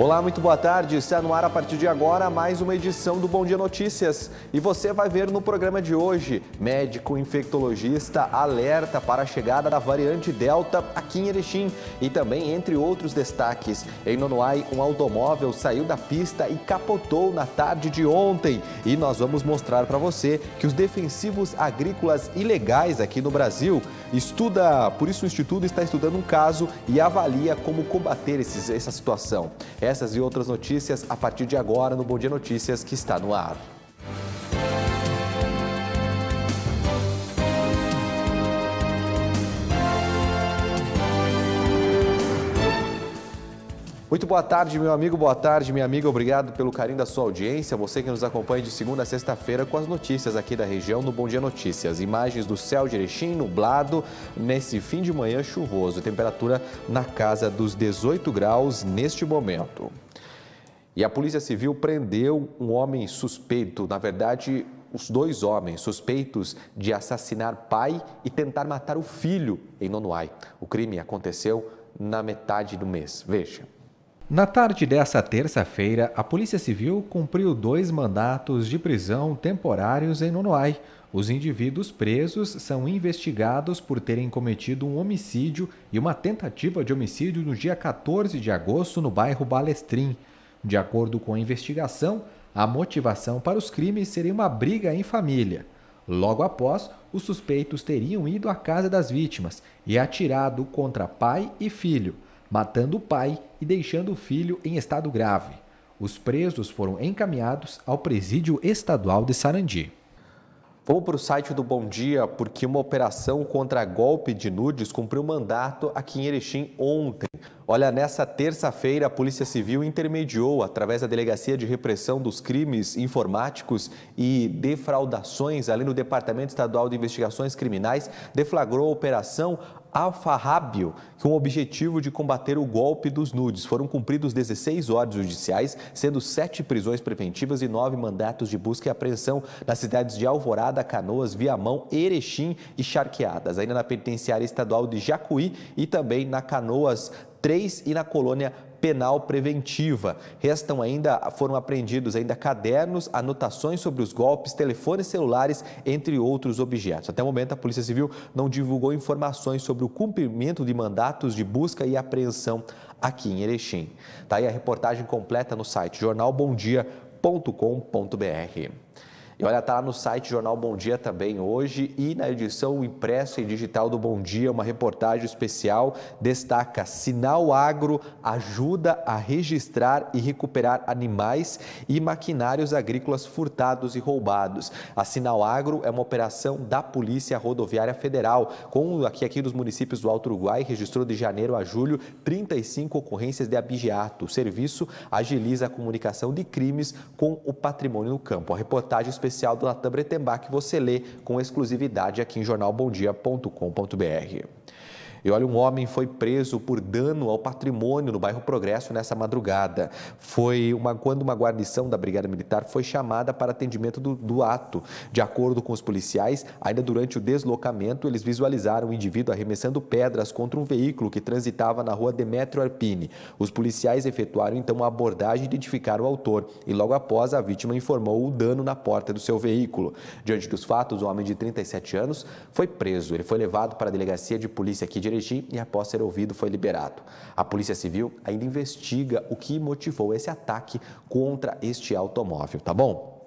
Olá, muito boa tarde. Está no ar a partir de agora mais uma edição do Bom Dia Notícias. E você vai ver no programa de hoje, médico infectologista alerta para a chegada da variante Delta aqui em Erechim. E também, entre outros destaques, em Nonoai, um automóvel saiu da pista e capotou na tarde de ontem. E nós vamos mostrar para você que os defensivos agrícolas ilegais aqui no Brasil por isso o Instituto está estudando um caso e avalia como combater essa situação. Essas e outras notícias a partir de agora no Bom Dia Notícias, que está no ar. Muito boa tarde, meu amigo, boa tarde, minha amiga. Obrigado pelo carinho da sua audiência. Você que nos acompanha de segunda a sexta-feira com as notícias aqui da região no Bom Dia Notícias. Imagens do céu de Erechim, nublado, nesse fim de manhã chuvoso. Temperatura na casa dos 18 graus neste momento. E a Polícia Civil prendeu um homem suspeito, na verdade, os dois homens suspeitos de assassinar pai e tentar matar o filho em Nonoai. O crime aconteceu na metade do mês. Veja. Na tarde dessa terça-feira, a Polícia Civil cumpriu 2 mandatos de prisão temporários em Nonoai. Os indivíduos presos são investigados por terem cometido um homicídio e uma tentativa de homicídio no dia 14 de agosto no bairro Balestrin. De acordo com a investigação, a motivação para os crimes seria uma briga em família. Logo após, os suspeitos teriam ido à casa das vítimas e atirado contra pai e filho, matando o pai e deixando o filho em estado grave. Os presos foram encaminhados ao Presídio Estadual de Sarandi. Vamos para o site do Bom Dia, porque uma operação contra golpe de nudes cumpriu mandato aqui em Erechim ontem. Olha, nessa terça-feira, a Polícia Civil intermediou, através da Delegacia de Repressão dos Crimes Informáticos e Defraudações, ali no Departamento Estadual de Investigações Criminais, deflagrou a Operação Alfarrábio, com o objetivo de combater o golpe dos nudes. Foram cumpridos 16 ordens judiciais, sendo 7 prisões preventivas e 9 mandatos de busca e apreensão nas cidades de Alvorada, Canoas, Viamão, Erechim e Charqueadas, ainda na Penitenciária Estadual de Jacuí e também na Canoas 3 e na Colônia Penal Preventiva. Foram apreendidos ainda cadernos, anotações sobre os golpes, telefones celulares, entre outros objetos. Até o momento, a Polícia Civil não divulgou informações sobre o cumprimento de mandatos de busca e apreensão aqui em Erechim. Tá aí a reportagem completa no site jornalbomdia.com.br. E olha, está lá no site Jornal Bom Dia também hoje e na edição impressa e digital do Bom Dia, uma reportagem especial destaca: Sinal Agro ajuda a registrar e recuperar animais e maquinários agrícolas furtados e roubados. A Sinal Agro é uma operação da Polícia Rodoviária Federal, aqui dos municípios do Alto Uruguai, registrou de janeiro a julho 35 ocorrências de abigeato. O serviço agiliza a comunicação de crimes com o patrimônio no campo. A reportagem especial do Natan Bretenbach que você lê com exclusividade aqui em jornalbomdia.com.br. E olha, um homem foi preso por dano ao patrimônio no bairro Progresso nessa madrugada. Quando uma guarnição da Brigada Militar foi chamada para atendimento do ato. De acordo com os policiais, ainda durante o deslocamento, eles visualizaram o indivíduo arremessando pedras contra um veículo que transitava na rua Demétrio Arpini. Os policiais efetuaram então a abordagem e identificaram o autor. E logo após, a vítima informou o dano na porta do seu veículo. Diante dos fatos, o homem de 37 anos foi preso. Ele foi levado para a delegacia de polícia aqui de Erechim e, após ser ouvido, foi liberado. A Polícia Civil ainda investiga o que motivou esse ataque contra este automóvel, tá bom?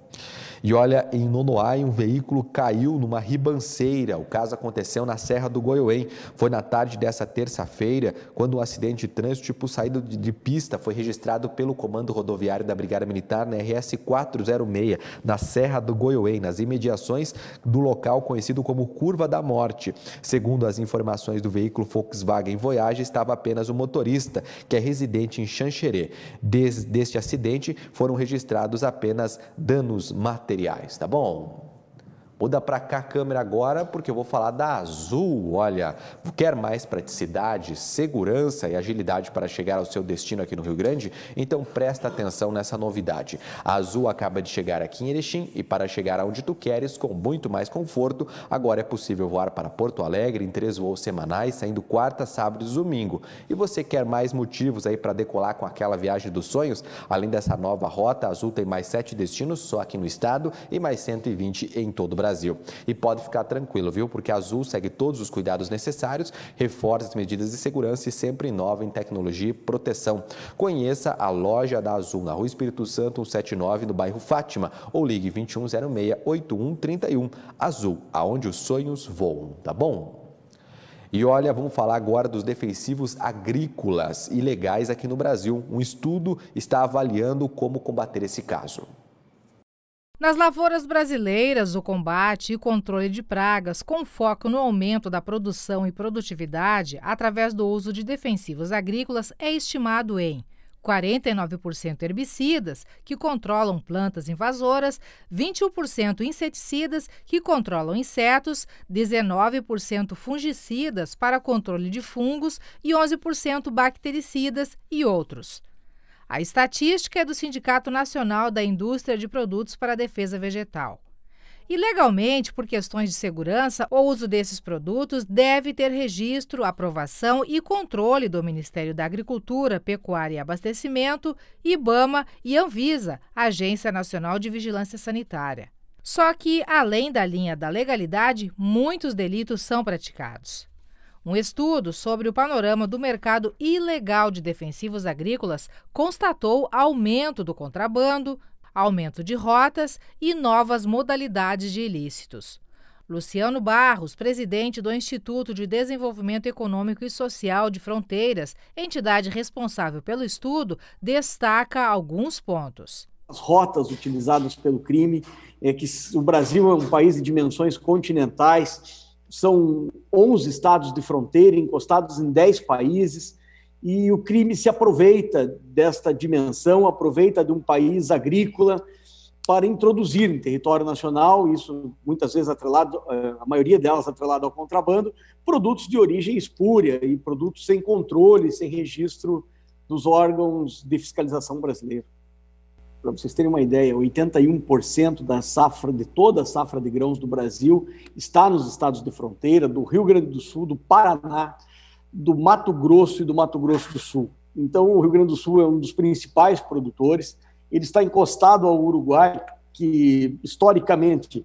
E olha, em Nonoai, um veículo caiu numa ribanceira. O caso aconteceu na Serra do Goiôém. Foi na tarde dessa terça-feira, quando um acidente de trânsito tipo saída de pista foi registrado pelo Comando Rodoviário da Brigada Militar na RS 406, na Serra do Goiôém, nas imediações do local conhecido como Curva da Morte. Segundo as informações do veículo Volkswagen Voyage, estava apenas o motorista, que é residente em Xanxerê. Deste acidente, foram registrados apenas danos materiais, tá bom? Muda para cá a câmera agora, porque eu vou falar da Azul. Olha, quer mais praticidade, segurança e agilidade para chegar ao seu destino aqui no Rio Grande? Então presta atenção nessa novidade. A Azul acaba de chegar aqui em Erechim e para chegar aonde tu queres, com muito mais conforto, agora é possível voar para Porto Alegre em 3 voos semanais, saindo quarta, sábado e domingo. E você quer mais motivos aí para decolar com aquela viagem dos sonhos? Além dessa nova rota, a Azul tem mais 7 destinos só aqui no estado e mais 120 em todo o Brasil. E pode ficar tranquilo, viu? Porque a Azul segue todos os cuidados necessários, reforça as medidas de segurança e sempre inova em tecnologia e proteção. Conheça a loja da Azul na Rua Espírito Santo 179, no bairro Fátima, ou ligue 2106-8131. Azul, aonde os sonhos voam, tá bom? E olha, vamos falar agora dos defensivos agrícolas ilegais aqui no Brasil. Um estudo está avaliando como combater esse caso. Nas lavouras brasileiras, o combate e controle de pragas, com foco no aumento da produção e produtividade através do uso de defensivos agrícolas, é estimado em 49% herbicidas, que controlam plantas invasoras, 21% inseticidas, que controlam insetos, 19% fungicidas para controle de fungos e 11% bactericidas e outros. A estatística é do Sindicato Nacional da Indústria de Produtos para a Defesa Vegetal. E legalmente, por questões de segurança, o uso desses produtos deve ter registro, aprovação e controle do Ministério da Agricultura, Pecuária e Abastecimento, IBAMA e Anvisa, Agência Nacional de Vigilância Sanitária. Só que, além da linha da legalidade, muitos delitos são praticados. Um estudo sobre o panorama do mercado ilegal de defensivos agrícolas constatou aumento do contrabando, aumento de rotas e novas modalidades de ilícitos. Luciano Barros, presidente do Instituto de Desenvolvimento Econômico e Social de Fronteiras, entidade responsável pelo estudo, destaca alguns pontos. As rotas utilizadas pelo crime, que o Brasil é um país de dimensões continentais. São 11 estados de fronteira, encostados em 10 países, e o crime se aproveita desta dimensão, aproveita de um país agrícola para introduzir em território nacional, isso muitas vezes atrelado, a maioria delas atrelado ao contrabando, produtos de origem espúria e produtos sem controle, sem registro dos órgãos de fiscalização brasileiros. Para vocês terem uma ideia, 81% da safra, de toda a safra de grãos do Brasil, está nos estados de fronteira, do Rio Grande do Sul, do Paraná, do Mato Grosso e do Mato Grosso do Sul. Então, o Rio Grande do Sul é um dos principais produtores. Ele está encostado ao Uruguai, que historicamente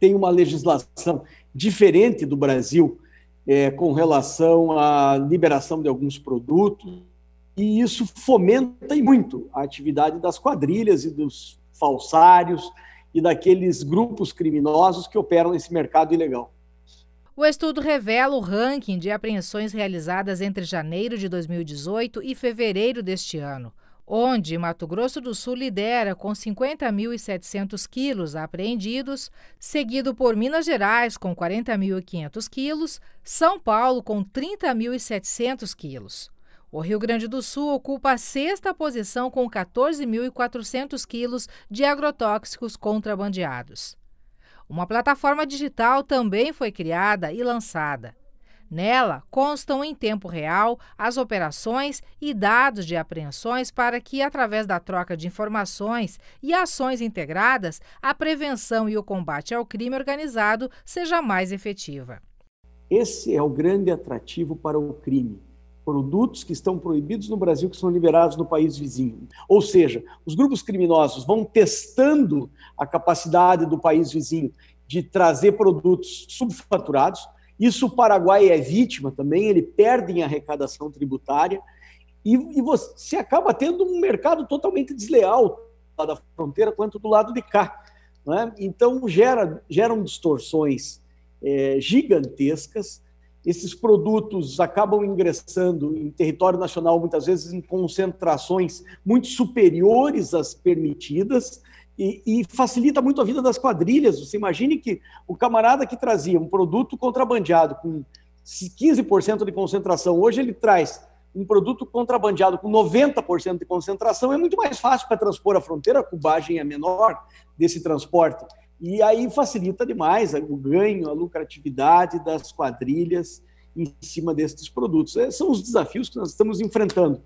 tem uma legislação diferente do Brasil com relação à liberação de alguns produtos. E isso fomenta muito a atividade das quadrilhas e dos falsários e daqueles grupos criminosos que operam nesse mercado ilegal. O estudo revela o ranking de apreensões realizadas entre janeiro de 2018 e fevereiro deste ano, onde Mato Grosso do Sul lidera com 50.700 quilos apreendidos, seguido por Minas Gerais com 40.500 quilos, São Paulo com 30.700 quilos. O Rio Grande do Sul ocupa a 6ª posição com 14.400 quilos de agrotóxicos contrabandeados. Uma plataforma digital também foi criada e lançada. Nela constam em tempo real as operações e dados de apreensões para que, através da troca de informações e ações integradas, a prevenção e o combate ao crime organizado seja mais efetiva. Esse é o grande atrativo para o crime. Produtos que estão proibidos no Brasil que são liberados no país vizinho. Ou seja, os grupos criminosos vão testando a capacidade do país vizinho de trazer produtos subfaturados. Isso o Paraguai é vítima também, ele perde em arrecadação tributária e você acaba tendo um mercado totalmente desleal lá da fronteira quanto do lado de cá, não é? Então geram distorções gigantescas. Esses produtos acabam ingressando em território nacional, muitas vezes em concentrações muito superiores às permitidas e facilita muito a vida das quadrilhas. Você imagine que o camarada que trazia um produto contrabandeado com 15% de concentração, hoje ele traz um produto contrabandeado com 90% de concentração, é muito mais fácil para transpor a fronteira, a cubagem é menor desse transporte. E aí facilita demais o ganho, a lucratividade das quadrilhas em cima desses produtos. Esses são os desafios que nós estamos enfrentando.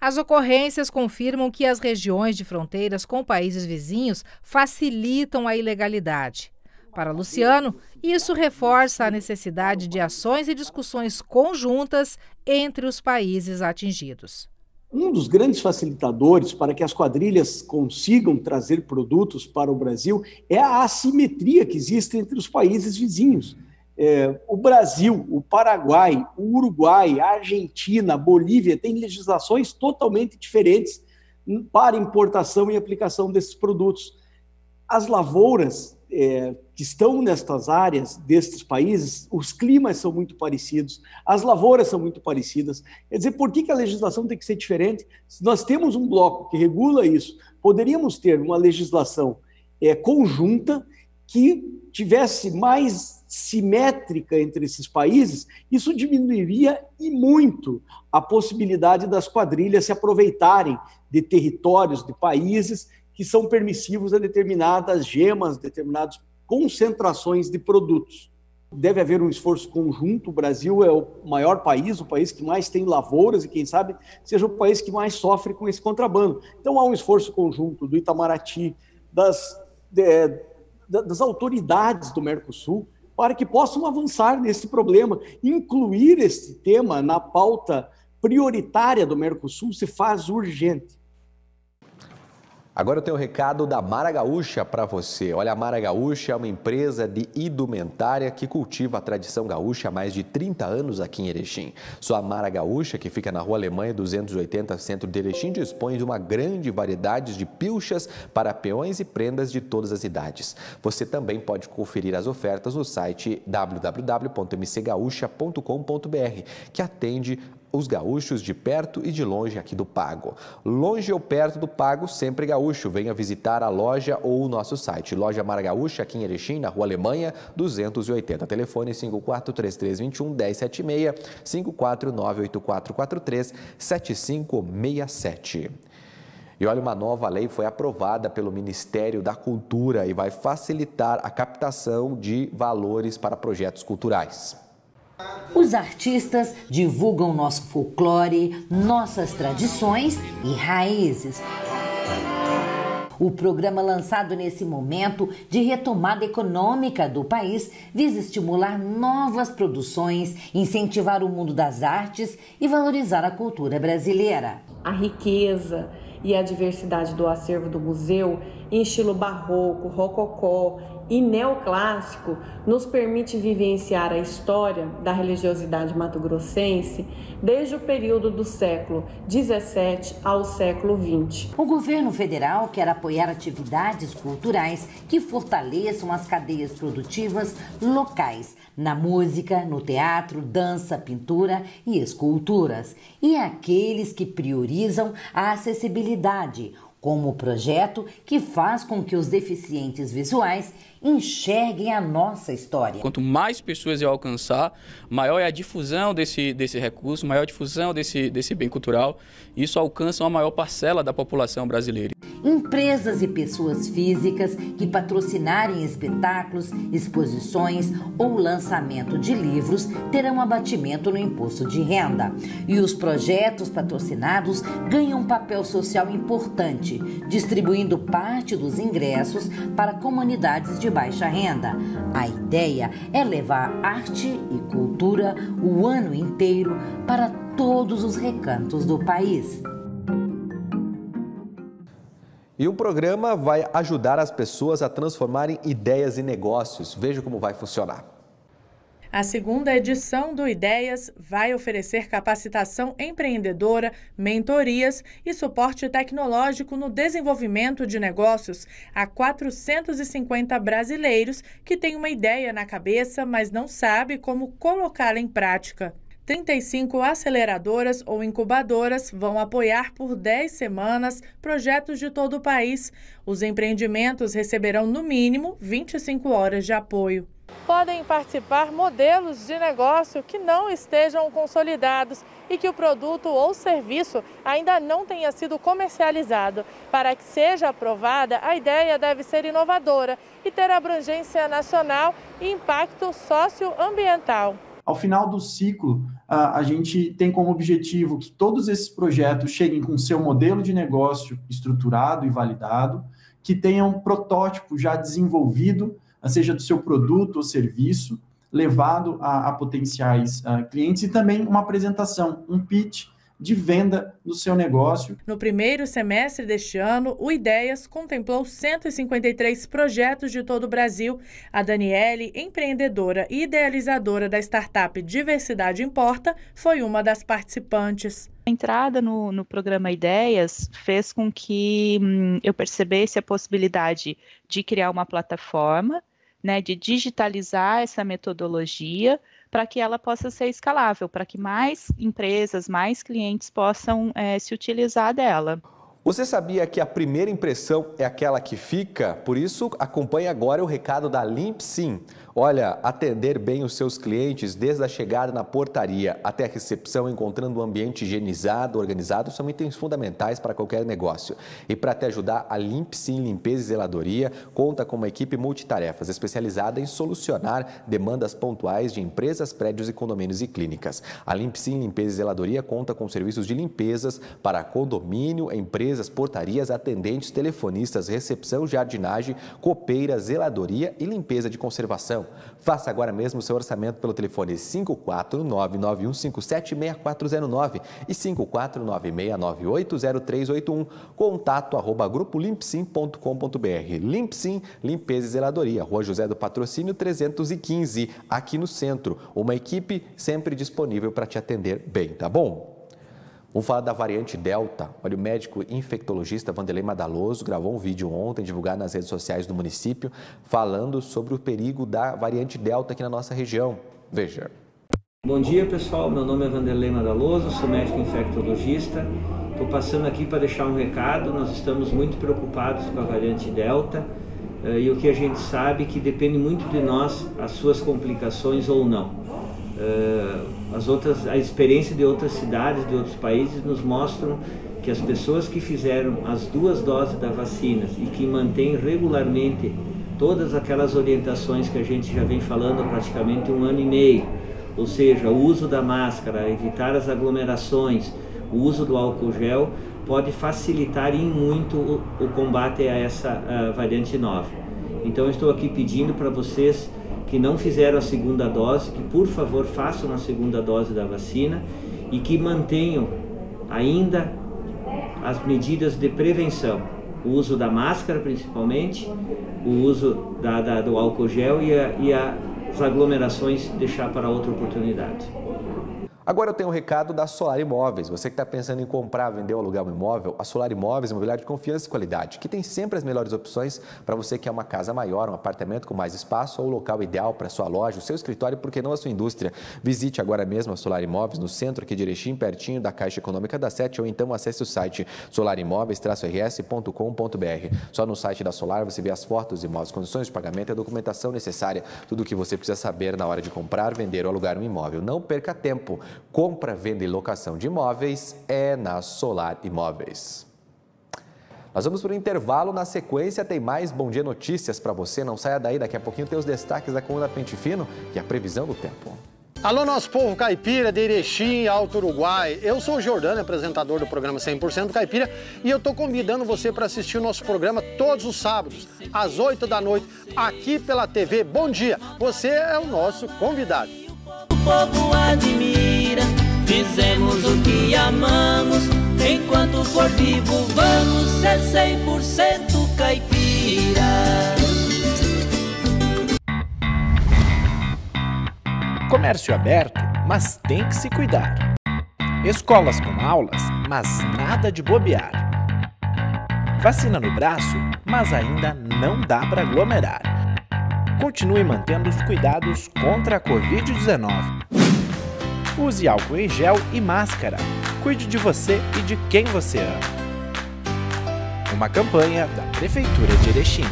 As ocorrências confirmam que as regiões de fronteiras com países vizinhos facilitam a ilegalidade. Para Luciano, isso reforça a necessidade de ações e discussões conjuntas entre os países atingidos. Um dos grandes facilitadores para que as quadrilhas consigam trazer produtos para o Brasil é a assimetria que existe entre os países vizinhos. O Brasil, o Paraguai, o Uruguai, a Argentina, a Bolívia têm legislações totalmente diferentes para importação e aplicação desses produtos. As lavouras que estão nestas áreas destes países, os climas são muito parecidos, as lavouras são muito parecidas. Quer dizer, por que a legislação tem que ser diferente? Se nós temos um bloco que regula isso, poderíamos ter uma legislação conjunta que tivesse mais simétrica entre esses países. Isso diminuiria e muito a possibilidade das quadrilhas se aproveitarem de territórios, de países que são permissivos a determinadas gemas, determinadas concentrações de produtos. Deve haver um esforço conjunto. O Brasil é o maior país, o país que mais tem lavouras e, quem sabe, seja o país que mais sofre com esse contrabando. Então, há um esforço conjunto do Itamaraty, das autoridades do Mercosul, para que possam avançar nesse problema. Incluir esse tema na pauta prioritária do Mercosul se faz urgente. Agora eu tenho um recado da Mara Gaúcha para você. Olha, a Mara Gaúcha é uma empresa de indumentária que cultiva a tradição gaúcha há mais de 30 anos aqui em Erechim. Sua Mara Gaúcha, que fica na Rua Alemanha 280, centro de Erechim, dispõe de uma grande variedade de pilchas para peões e prendas de todas as idades. Você também pode conferir as ofertas no site www.mcgaúcha.com.br, que atende os gaúchos de perto e de longe aqui do Pago. Longe ou perto do Pago, sempre gaúcho. Venha visitar a loja ou o nosso site. Loja Mara Gaúcha, aqui em Erechim, na Rua Alemanha, 280. Telefone 543321-1076, 5498443-7567. E olha, uma nova lei foi aprovada pelo Ministério da Cultura e vai facilitar a captação de valores para projetos culturais. Os artistas divulgam nosso folclore, nossas tradições e raízes. O programa lançado nesse momento de retomada econômica do país visa estimular novas produções, incentivar o mundo das artes e valorizar a cultura brasileira. A riqueza e a diversidade do acervo do museu em estilo barroco, rococó e neoclássico nos permite vivenciar a história da religiosidade mato-grossense desde o período do século XVII ao século XX. O governo federal quer apoiar atividades culturais que fortaleçam as cadeias produtivas locais, na música, no teatro, dança, pintura e esculturas, e aqueles que priorizam a acessibilidade, como o projeto que faz com que os deficientes visuais enxerguem a nossa história. Quanto mais pessoas eu alcançar, maior é a difusão desse recurso, maior a difusão desse bem cultural. Isso alcança uma maior parcela da população brasileira. Empresas e pessoas físicas que patrocinarem espetáculos, exposições ou lançamento de livros terão abatimento no imposto de renda. E os projetos patrocinados ganham um papel social importante, distribuindo parte dos ingressos para comunidades de baixa renda. A ideia é levar arte e cultura o ano inteiro para todos os recantos do país. E o programa vai ajudar as pessoas a transformarem ideias em negócios. Veja como vai funcionar. A segunda edição do Ideias vai oferecer capacitação empreendedora, mentorias e suporte tecnológico no desenvolvimento de negócios a 450 brasileiros que têm uma ideia na cabeça, mas não sabem como colocá-la em prática. 35 aceleradoras ou incubadoras vão apoiar por 10 semanas projetos de todo o país. Os empreendimentos receberão, no mínimo, 25 horas de apoio. Podem participar modelos de negócio que não estejam consolidados e que o produto ou serviço ainda não tenha sido comercializado. Para que seja aprovada, a ideia deve ser inovadora e ter abrangência nacional e impacto socioambiental. Ao final do ciclo, a gente tem como objetivo que todos esses projetos cheguem com seu modelo de negócio estruturado e validado, que tenham um protótipo já desenvolvido, seja do seu produto ou serviço, levado a potenciais clientes, e também uma apresentação, um pitch de venda do seu negócio. No primeiro semestre deste ano, o Ideias contemplou 153 projetos de todo o Brasil. A Daniele, empreendedora e idealizadora da startup Diversidade Importa, foi uma das participantes. A entrada no programa Ideias fez com que eu percebesse a possibilidade de criar uma plataforma, né, de digitalizar essa metodologia para que ela possa ser escalável, para que mais empresas, mais clientes possam se utilizar dela. Você sabia que a primeira impressão é aquela que fica? Por isso, acompanhe agora o recado da Limpsim. Olha, atender bem os seus clientes desde a chegada na portaria até a recepção, encontrando um ambiente higienizado, organizado, são itens fundamentais para qualquer negócio. E para te ajudar, a Limpsim Limpeza e Zeladoria conta com uma equipe multitarefas especializada em solucionar demandas pontuais de empresas, prédios e condomínios e clínicas. A Limpsim Limpeza e Zeladoria conta com serviços de limpezas para condomínio, empresas, portarias, atendentes, telefonistas, recepção, jardinagem, copeira, zeladoria e limpeza de conservação. Faça agora mesmo o seu orçamento pelo telefone 54991576409 e 54969980381, contato@grupolimpsim.com.br. Limpsim, limpeza e zeladoria, Rua José do Patrocínio 315, aqui no centro. Uma equipe sempre disponível para te atender bem, tá bom? Vamos falar da variante Delta. Olha, o médico infectologista Vanderlei Madaloso gravou um vídeo ontem, divulgado nas redes sociais do município, falando sobre o perigo da variante Delta aqui na nossa região. Veja. Bom dia, pessoal. Meu nome é Vanderlei Madaloso, sou médico infectologista. Estou passando aqui para deixar um recado. Nós estamos muito preocupados com a variante Delta e o que a gente sabe é que depende muito de nós as suas complicações ou não. A experiência de outras cidades, de outros países, nos mostram que as pessoas que fizeram as 2 doses da vacina e que mantêm regularmente todas aquelas orientações que a gente já vem falando há praticamente 1 ano e meio, ou seja, o uso da máscara, evitar as aglomerações, o uso do álcool gel, pode facilitar em muito o combate a essa variante nova. Então, eu estou aqui pedindo para vocês que não fizeram a 2ª dose, que por favor façam a 2ª dose da vacina e que mantenham ainda as medidas de prevenção, o uso da máscara principalmente, o uso do álcool gel e as aglomerações deixar para outra oportunidade. Agora eu tenho um recado da Solar Imóveis. Você que está pensando em comprar, vender ou alugar um imóvel, a Solar Imóveis é uma imobiliária de confiança e qualidade, que tem sempre as melhores opções para você que quer uma casa maior, um apartamento com mais espaço ou o local ideal para a sua loja, o seu escritório, por que não a sua indústria. Visite agora mesmo a Solar Imóveis no centro aqui de Erechim, pertinho da Caixa Econômica da Sete, ou então acesse o site solarimóveis-rs.com.br. Só no site da Solar você vê as fotos, imóveis, condições de pagamento e a documentação necessária, tudo o que você precisa saber na hora de comprar, vender ou alugar um imóvel. Não perca tempo. Compra, venda e locação de imóveis é na Solar Imóveis. Nós vamos para o intervalo, na sequência tem mais Bom Dia Notícias para você, não saia daí, daqui a pouquinho tem os destaques da coluna Pente Fino e a previsão do tempo. Alô, nosso povo caipira de Erechim, Alto Uruguai. Eu sou o Jordano, apresentador do programa 100% Caipira, e eu estou convidando você para assistir o nosso programa todos os sábados, às 8 da noite, aqui pela TV Bom Dia. Você é o nosso convidado. O povo admira, fizemos o que amamos, enquanto for vivo vamos ser 100% caipira. Comércio aberto, mas tem que se cuidar. Escolas com aulas, mas nada de bobear. Vacina no braço, mas ainda não dá para aglomerar. Continue mantendo os cuidados contra a Covid-19. Use álcool em gel e máscara. Cuide de você e de quem você ama. Uma campanha da Prefeitura de Erechim.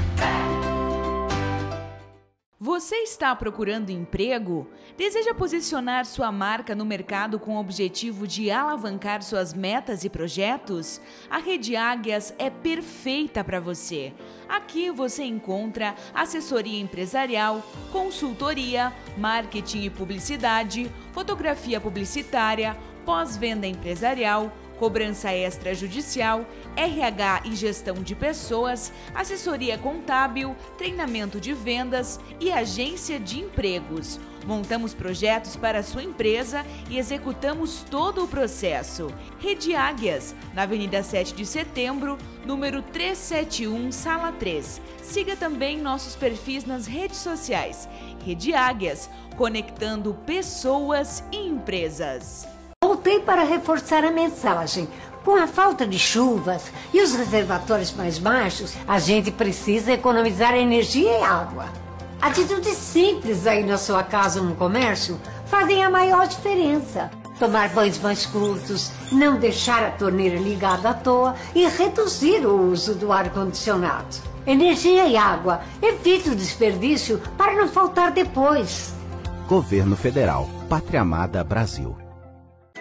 Você está procurando emprego? Deseja posicionar sua marca no mercado com o objetivo de alavancar suas metas e projetos? A Rede Águias é perfeita para você. Aqui você encontra assessoria empresarial, consultoria, marketing e publicidade, fotografia publicitária, pós-venda empresarial, cobrança extrajudicial, RH e gestão de pessoas, assessoria contábil, treinamento de vendas e agência de empregos. Montamos projetos para a sua empresa e executamos todo o processo. Rede Águias, na Avenida 7 de Setembro, número 371, Sala 3. Siga também nossos perfis nas redes sociais. Rede Águias, conectando pessoas e empresas. Voltei para reforçar a mensagem. Com a falta de chuvas e os reservatórios mais baixos, a gente precisa economizar energia e água. Atitudes simples aí na sua casa ou no comércio fazem a maior diferença. Tomar banhos mais curtos, não deixar a torneira ligada à toa e reduzir o uso do ar-condicionado. Energia e água, evite o desperdício para não faltar depois. Governo Federal, Pátria Amada Brasil.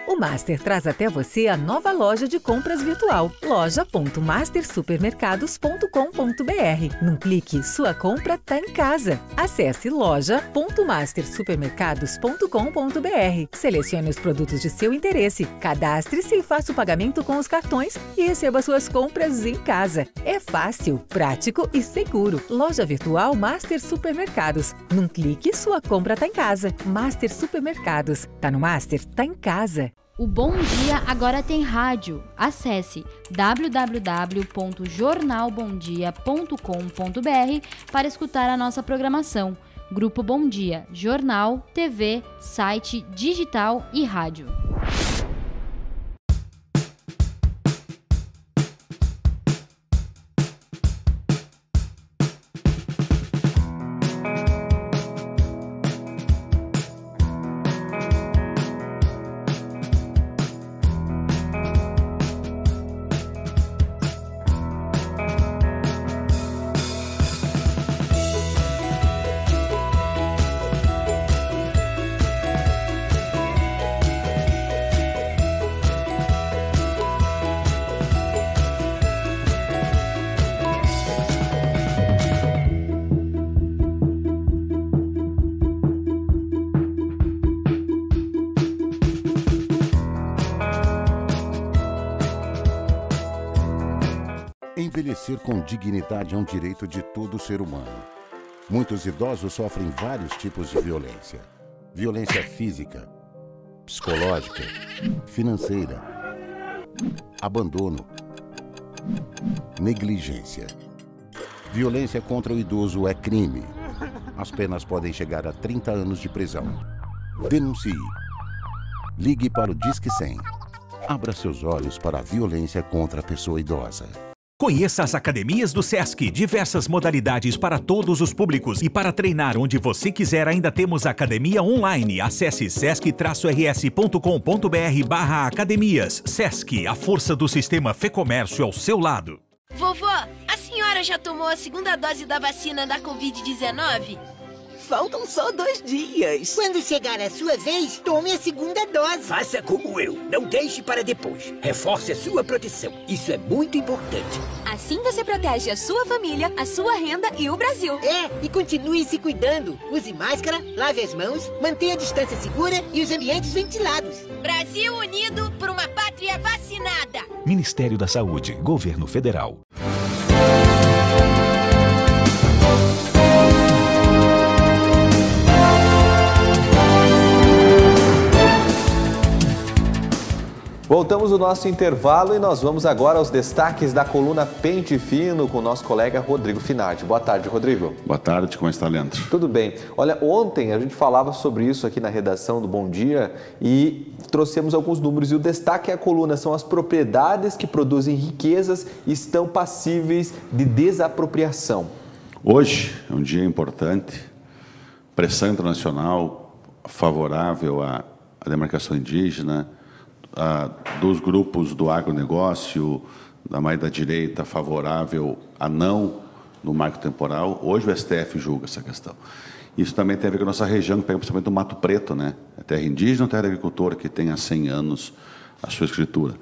O Master traz até você a nova loja de compras virtual, loja.mastersupermercados.com.br. Num clique, sua compra está em casa. Acesse loja.mastersupermercados.com.br. Selecione os produtos de seu interesse, cadastre-se e faça o pagamento com os cartões e receba suas compras em casa. É fácil, prático e seguro. Loja virtual Master Supermercados. Num clique, sua compra está em casa. Master Supermercados. Tá no Master, tá em casa. O Bom Dia agora tem rádio. Acesse www.jornalbomdia.com.br para escutar a nossa programação. Grupo Bom Dia, jornal, TV, site, digital e rádio. Envelhecer com dignidade é um direito de todo ser humano. Muitos idosos sofrem vários tipos de violência. Violência física, psicológica, financeira, abandono, negligência. Violência contra o idoso é crime. As penas podem chegar a 30 anos de prisão. Denuncie. Ligue para o Disque 100. Abra seus olhos para a violência contra a pessoa idosa. Conheça as academias do SESC, diversas modalidades para todos os públicos e para treinar onde você quiser ainda temos academia online. Acesse sesc-rs.com.br/academias. SESC, a força do sistema Fecomércio ao seu lado. Vovó, a senhora já tomou a segunda dose da vacina da Covid-19? Faltam só 2 dias. Quando chegar a sua vez, tome a segunda dose. Faça como eu. Não deixe para depois. Reforce a sua proteção. Isso é muito importante. Assim você protege a sua família, a sua renda e o Brasil. E continue se cuidando. Use máscara, lave as mãos, mantenha a distância segura e os ambientes ventilados. Brasil unido por uma pátria vacinada. Ministério da Saúde, Governo Federal. Voltamos ao nosso intervalo e nós vamos agora aos destaques da coluna Pente Fino com o nosso colega Rodrigo Finardi. Boa tarde, Rodrigo. Boa tarde, como está, Leandro? Tudo bem. Olha, ontem a gente falava sobre isso aqui na redação do Bom Dia e trouxemos alguns números e o destaque é a coluna são as propriedades que produzem riquezas e estão passíveis de desapropriação. Hoje é um dia importante, pressão internacional favorável à demarcação indígena, dos grupos do agronegócio, da maioria da direita favorável a não no marco temporal. Hoje o STF julga essa questão. Isso também tem a ver com a nossa região, que pega principalmente o Mato Preto, né? A terra indígena, a terra agricultora, que tem há 100 anos a sua escritura.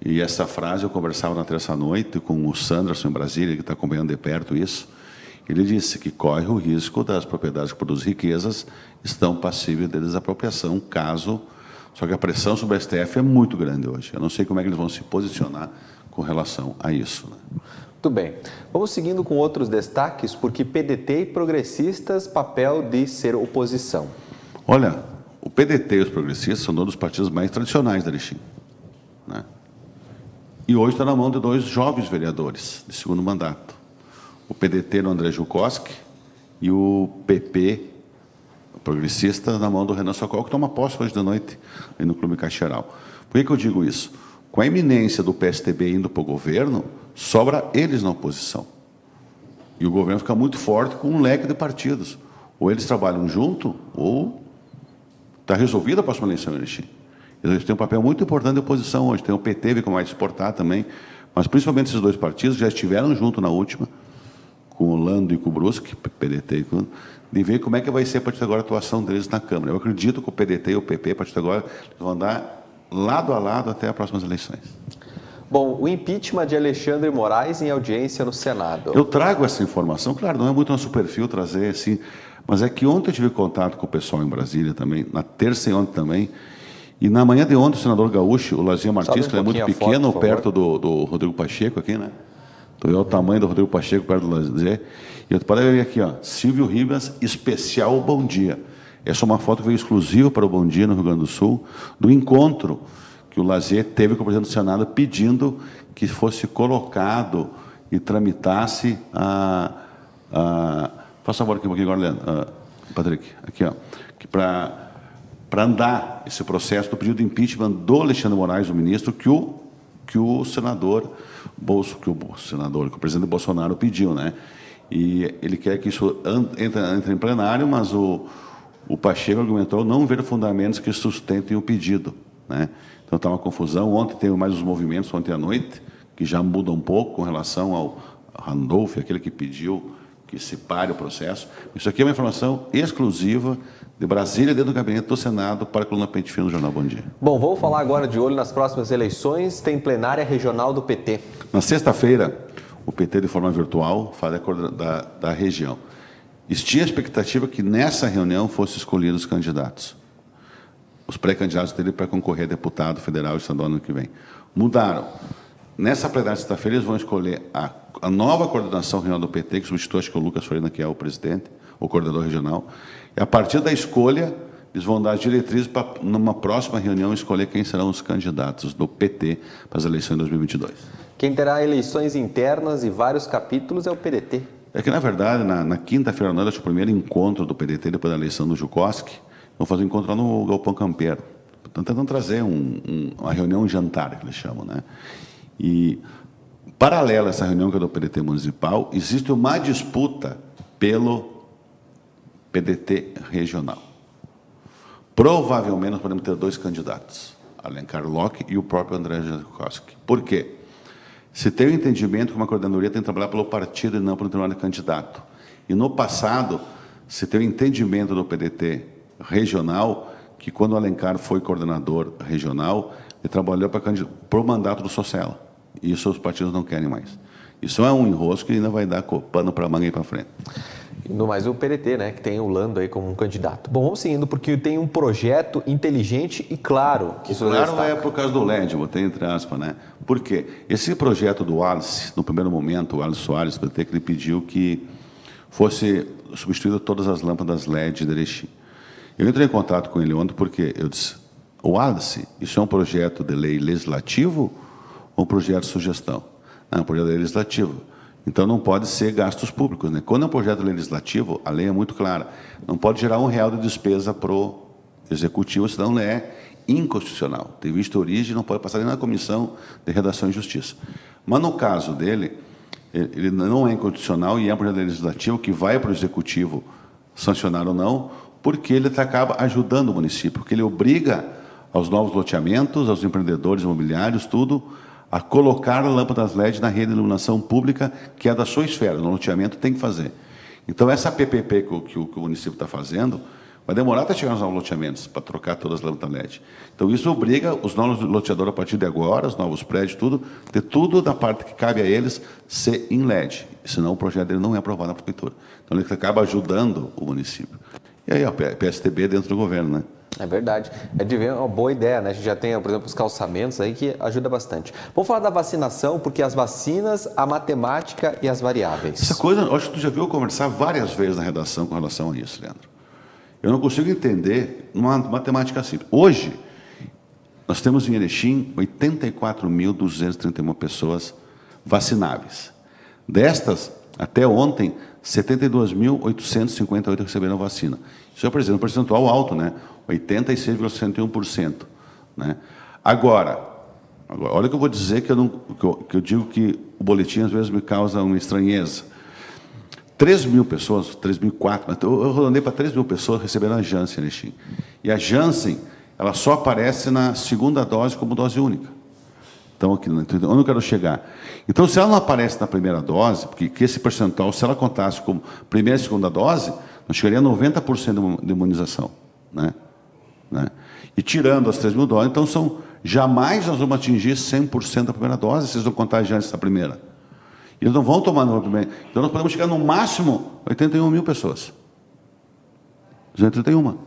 E essa frase eu conversava na terça-noite com o Sanderson, em Brasília, que está acompanhando de perto isso. Ele disse que corre o risco das propriedades que produzem riquezas estão passíveis de desapropriação, caso... Só que a pressão sobre a STF é muito grande hoje. Eu não sei como é que eles vão se posicionar com relação a isso, né? Muito bem. Vamos seguindo com outros destaques, porque PDT e progressistas, papel de ser oposição. Olha, o PDT e os progressistas são um dos partidos mais tradicionais da Erechim, né? E hoje está na mão de 2 jovens vereadores de segundo mandato. O PDT no André Jukoski e o PP, o progressista, na mão do Renan Socorro, que toma posse hoje da noite aí no Clube Caixeral. Por que eu digo isso? Com a iminência do PSTB indo para o governo, sobra eles na oposição. E o governo fica muito forte com um leque de partidos. Ou eles trabalham junto, ou está resolvida a próxima eleição em Erechim. Eles têm um papel muito importante de oposição hoje. Tem o PT, que vai exportar também. Mas, principalmente, esses 2 partidos já estiveram junto na última, com o Lando e com o Brusque, PDT e com... de ver como é que vai ser, a partir de agora, a atuação deles na Câmara. Eu acredito que o PDT e o PP, a partir de agora, vão andar lado a lado até as próximas eleições. Bom, o impeachment de Alexandre Moraes em audiência no Senado. Eu trago essa informação, claro, não é muito nosso perfil trazer assim, mas é que ontem eu tive contato com o pessoal em Brasília também, na terça e ontem também, e na manhã de ontem o senador gaúcho, o Lazinha Martins, que é muito pequeno, foto, perto do Rodrigo Pacheco aqui, né? Tu vê o tamanho do Rodrigo Pacheco perto do Lazinha. E tu pode ver aqui, ó, Silvio Ribas, especial Bom Dia. Essa é uma foto que veio exclusiva para o Bom Dia no Rio Grande do Sul, do encontro que o Lazier teve com o presidente do Senado pedindo que fosse colocado e tramitasse faça favor aqui um pouquinho agora, Leandro, Patrick, aqui, ó, que para andar esse processo do pedido de impeachment do Alexandre Moraes, o ministro, que o senador, que o presidente Bolsonaro pediu, né? E ele quer que isso entre em plenário, mas o Pacheco argumentou não ver fundamentos que sustentem o pedido, né? Então está uma confusão. Ontem teve mais os movimentos, ontem à noite, que já mudam um pouco com relação ao Randolph, aquele que pediu que se pare o processo. Isso aqui é uma informação exclusiva de Brasília, dentro do gabinete do Senado, para a coluna Pente Fino no Jornal Bom Dia. Bom, vamos falar agora de olho nas próximas eleições. Tem plenária regional do PT. Na sexta-feira, o PT, de forma virtual, faz a cor da região. Existia a expectativa que nessa reunião fossem escolhidos os candidatos. Os pré-candidatos dele para concorrer a deputado federal e estadual no ano que vem. Mudaram. Nessa plenária de sexta-feira, eles vão escolher a nova coordenação regional do PT, que substitui, acho que o Lucas Farina, que é o presidente, o coordenador regional. E, a partir da escolha, eles vão dar as diretrizes para, numa próxima reunião, escolher quem serão os candidatos do PT para as eleições de 2022. Quem terá eleições internas e vários capítulos é o PDT. É que, na verdade, na quinta-feira à noite, o primeiro encontro do PDT, depois da eleição do Jukoski, vão fazer um encontro lá no Galpão Campeiro. Estão tentando trazer uma reunião, um jantar, que eles chamam, né? E, paralelo a essa reunião que é do PDT municipal, existe uma disputa pelo PDT regional. Provavelmente nós podemos ter 2 candidatos, Alencar Locke e o próprio André Jankowski. Por quê? Se tem o entendimento que uma coordenadoria tem que trabalhar pelo partido e não pelo determinado candidato. E no passado, se tem o entendimento do PDT regional, que quando o Alencar foi coordenador regional, ele trabalhou para o mandato do Socella. E isso os partidos não querem mais. Isso é um enrosco que ainda vai dar pano para a manga e para frente. No mais o PDT, né, que tem o Lando aí como um candidato. Bom, vamos seguindo, porque tem um projeto inteligente e claro. Que isso claro é por causa do LED, botei entre aspas, né? Por quê? Esse projeto do Wallace, no primeiro momento, o Wallace Soares, que ele pediu que fosse substituído todas as lâmpadas LED de Erechim. Eu entrei em contato com ele ontem porque eu disse, Wallace, isso é um projeto de lei legislativo ou um projeto de sugestão? Não, é um projeto de lei legislativo. Então, não pode ser gastos públicos, né? Quando é um projeto legislativo, a lei é muito clara. Não pode gerar R$1 de despesa para o executivo, senão é inconstitucional. Tem vista origem, não pode passar nem na Comissão de Redação e Justiça. Mas, no caso dele, ele não é inconstitucional e é um projeto legislativo que vai para o executivo sancionar ou não, porque ele acaba ajudando o município, porque ele obriga aos novos loteamentos, aos empreendedores imobiliários, tudo, a colocar lâmpadas LED na rede de iluminação pública, que é da sua esfera, no loteamento tem que fazer. Então, essa PPP que o município está fazendo vai demorar até chegar nos novos loteamentos para trocar todas as lâmpadas LED. Então, isso obriga os novos loteadores, a partir de agora, os novos prédios, ter tudo da parte que cabe a eles ser em LED. Senão, o projeto dele não é aprovado na prefeitura. Então, ele acaba ajudando o município. E aí, a PSTB dentro do governo, né? É verdade. É de ver uma boa ideia, né? A gente já tem, por exemplo, os calçamentos aí que ajuda bastante. Vamos falar da vacinação, porque as vacinas, a matemática e as variáveis. Essa coisa, eu acho que tu já viu conversar várias vezes na redação com relação a isso, Leandro. Eu não consigo entender uma matemática simples. Hoje, nós temos em Erechim 84.231 pessoas vacináveis. Destas, até ontem, 72.858 receberam vacina. Isso é um percentual alto, né? 86,61%. Né? Agora, olha o que eu vou dizer, que eu digo que o boletim às vezes me causa uma estranheza. 3.000 pessoas, 3.004, eu rodei para 3.000 pessoas receberam a Janssen, Erechim. E a Janssen, ela só aparece na segunda dose como dose única. Então, aqui, onde eu quero chegar? Então, se ela não aparece na primeira dose, porque esse percentual, se ela contasse como primeira e segunda dose, nós chegaria a 90% de imunização. Né? E tirando as 3.000 doses, então jamais nós vamos atingir 100% da primeira dose, se eles não contar a Janssen na primeira. Eles não vão tomar no primeiro. Então, nós podemos chegar no máximo 81.000 pessoas. 231.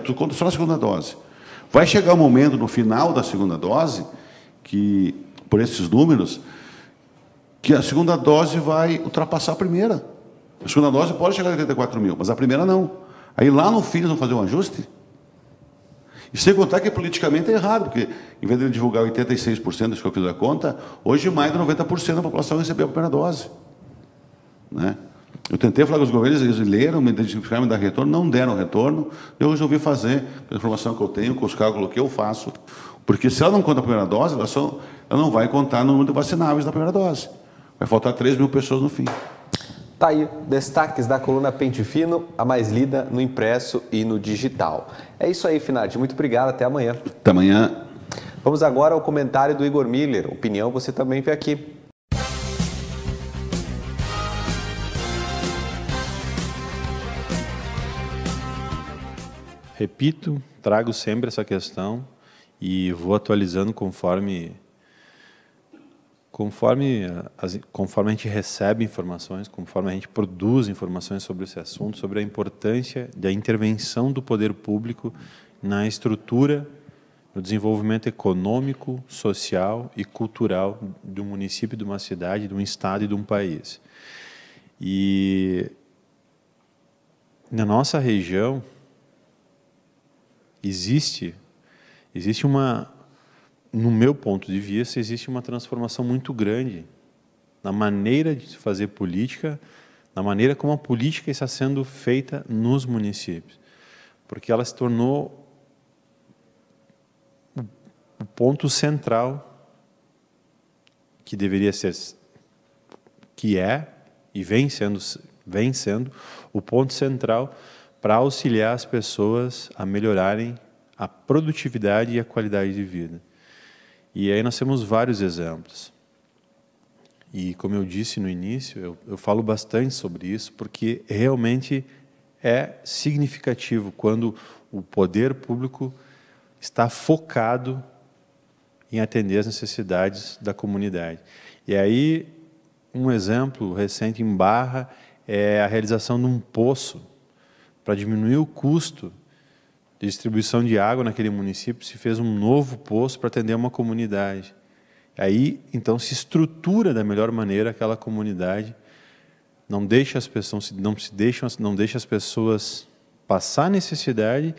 Tu conta só a segunda dose. Vai chegar um momento, no final da segunda dose, que, por esses números, que a segunda dose vai ultrapassar a primeira. A segunda dose pode chegar a 84.000, mas a primeira não. Aí, lá no fim, eles vão fazer um ajuste. E sem contar que politicamente é errado, porque em vez de divulgar 86%, isso que eu fiz a conta, hoje mais de 90% da população recebeu a primeira dose. Né? Eu tentei falar com os governos, eles leram, me identificaram, me dar retorno, não deram retorno, eu resolvi fazer, com a informação que eu tenho, com os cálculos que eu faço, porque se ela não conta a primeira dose, ela não vai contar no número de vacináveis da primeira dose. Vai faltar 3.000 pessoas no fim. Tá aí, destaques da coluna Pente Fino, a mais lida no impresso e no digital. É isso aí, Finardi. Muito obrigado, até amanhã. Até amanhã. Vamos agora ao comentário do Igor Miller. Opinião você também vê aqui. Repito, trago sempre essa questão e vou atualizando conforme a gente recebe informações, conforme a gente produz informações sobre esse assunto, sobre a importância da intervenção do poder público na estrutura, no desenvolvimento econômico, social e cultural de um município, de uma cidade, de um estado e de um país. E na nossa região existe no meu ponto de vista, existe uma transformação muito grande na maneira de fazer política, na maneira como a política está sendo feita nos municípios. Porque ela se tornou o ponto central que deveria ser, que é e vem sendo o ponto central para auxiliar as pessoas a melhorarem a produtividade e a qualidade de vida. E aí nós temos vários exemplos. E como eu disse no início, eu falo bastante sobre isso, porque realmente é significativo quando o poder público está focado em atender as necessidades da comunidade. E aí, um exemplo recente em Barra é a realização de um poço para diminuir o custo de distribuição de água naquele município. Se fez um novo poço para atender uma comunidade. Aí, então, se estrutura da melhor maneira aquela comunidade, não deixa as pessoas passar necessidade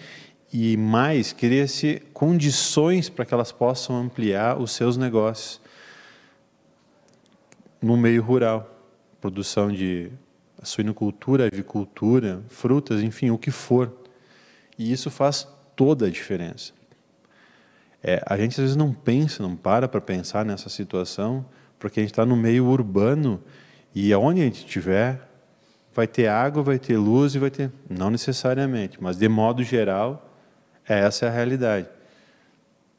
e mais, cria-se condições para que elas possam ampliar os seus negócios no meio rural, produção de suinocultura, avicultura, frutas, enfim, o que for. E isso faz toda a diferença. A gente às vezes não para pensar nessa situação, porque a gente está no meio urbano e aonde a gente estiver, vai ter água, vai ter luz e vai ter... Não necessariamente, mas de modo geral, essa é a realidade.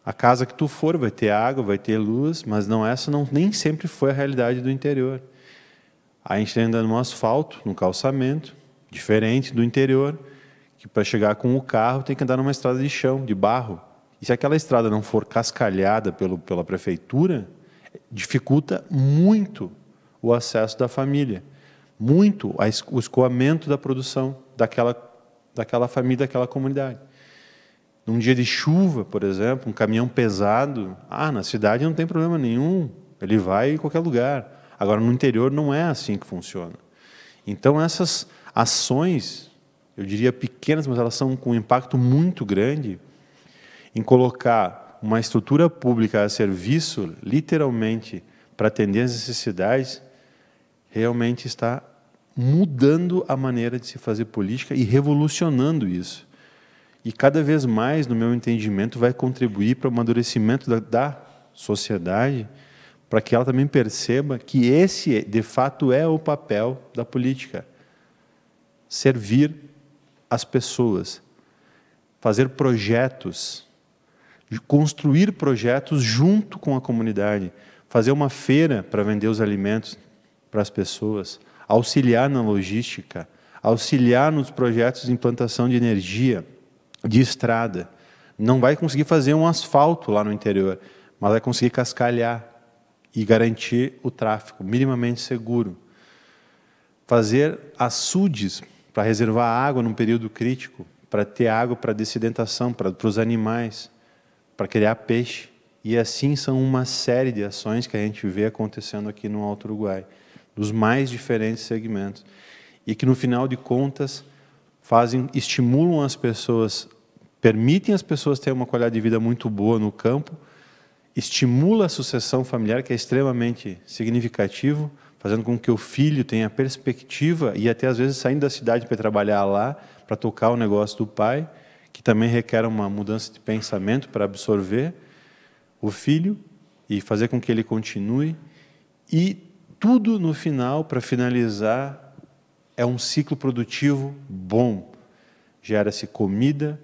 A casa que tu for vai ter água, vai ter luz, mas nem sempre foi a realidade do interior. A gente anda no asfalto, no calçamento, diferente do interior, que para chegar com o carro tem que andar numa estrada de chão, de barro. E se aquela estrada não for cascalhada pela prefeitura, dificulta muito o acesso da família, muito o escoamento da produção daquela família, daquela comunidade. Num dia de chuva, por exemplo, um caminhão pesado, na cidade não tem problema nenhum, ele vai em qualquer lugar. Agora, no interior não é assim que funciona. Então, essas ações, eu diria pequenas, mas elas são com um impacto muito grande em colocar uma estrutura pública a serviço, literalmente, para atender as necessidades, realmente está mudando a maneira de se fazer política e revolucionando isso. E cada vez mais, no meu entendimento, vai contribuir para o amadurecimento da sociedade, para que ela também perceba que esse, de fato, é o papel da política. Servir as pessoas, fazer projetos, construir projetos junto com a comunidade, fazer uma feira para vender os alimentos para as pessoas, auxiliar na logística, auxiliar nos projetos de implantação de energia, de estrada. Não vai conseguir fazer um asfalto lá no interior, mas vai conseguir cascalhar e garantir o tráfego minimamente seguro. Fazer açudes para reservar água num período crítico, para ter água para dessedentação, para os animais, para criar peixe. E assim são uma série de ações que a gente vê acontecendo aqui no Alto Uruguai, dos mais diferentes segmentos. E que, no final de contas, estimulam as pessoas, permitem as pessoas terem uma qualidade de vida muito boa no campo, estimula a sucessão familiar, que é extremamente significativo, fazendo com que o filho tenha perspectiva e até às vezes saindo da cidade para trabalhar lá, para tocar o negócio do pai, que também requer uma mudança de pensamento para absorver o filho e fazer com que ele continue. E tudo no final, para finalizar, é um ciclo produtivo bom. Gera-se comida,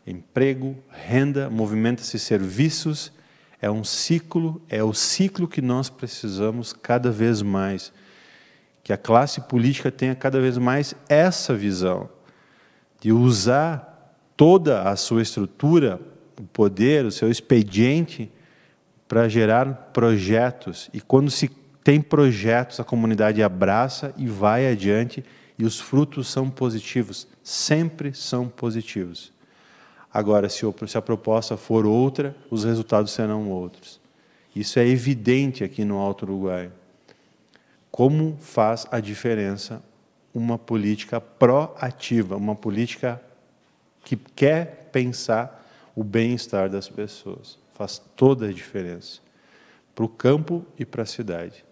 emprego, renda, movimenta-se serviços. É um ciclo, é o ciclo que nós precisamos cada vez mais. Que a classe política tenha cada vez mais essa visão de usar toda a sua estrutura, o poder, o seu expediente para gerar projetos. E quando se tem projetos, a comunidade abraça e vai adiante e os frutos são positivos, sempre são positivos. Agora, se a proposta for outra, os resultados serão outros. Isso é evidente aqui no Alto Uruguai. Como faz a diferença uma política proativa, uma política que quer pensar o bem-estar das pessoas. Faz toda a diferença para o campo e para a cidade.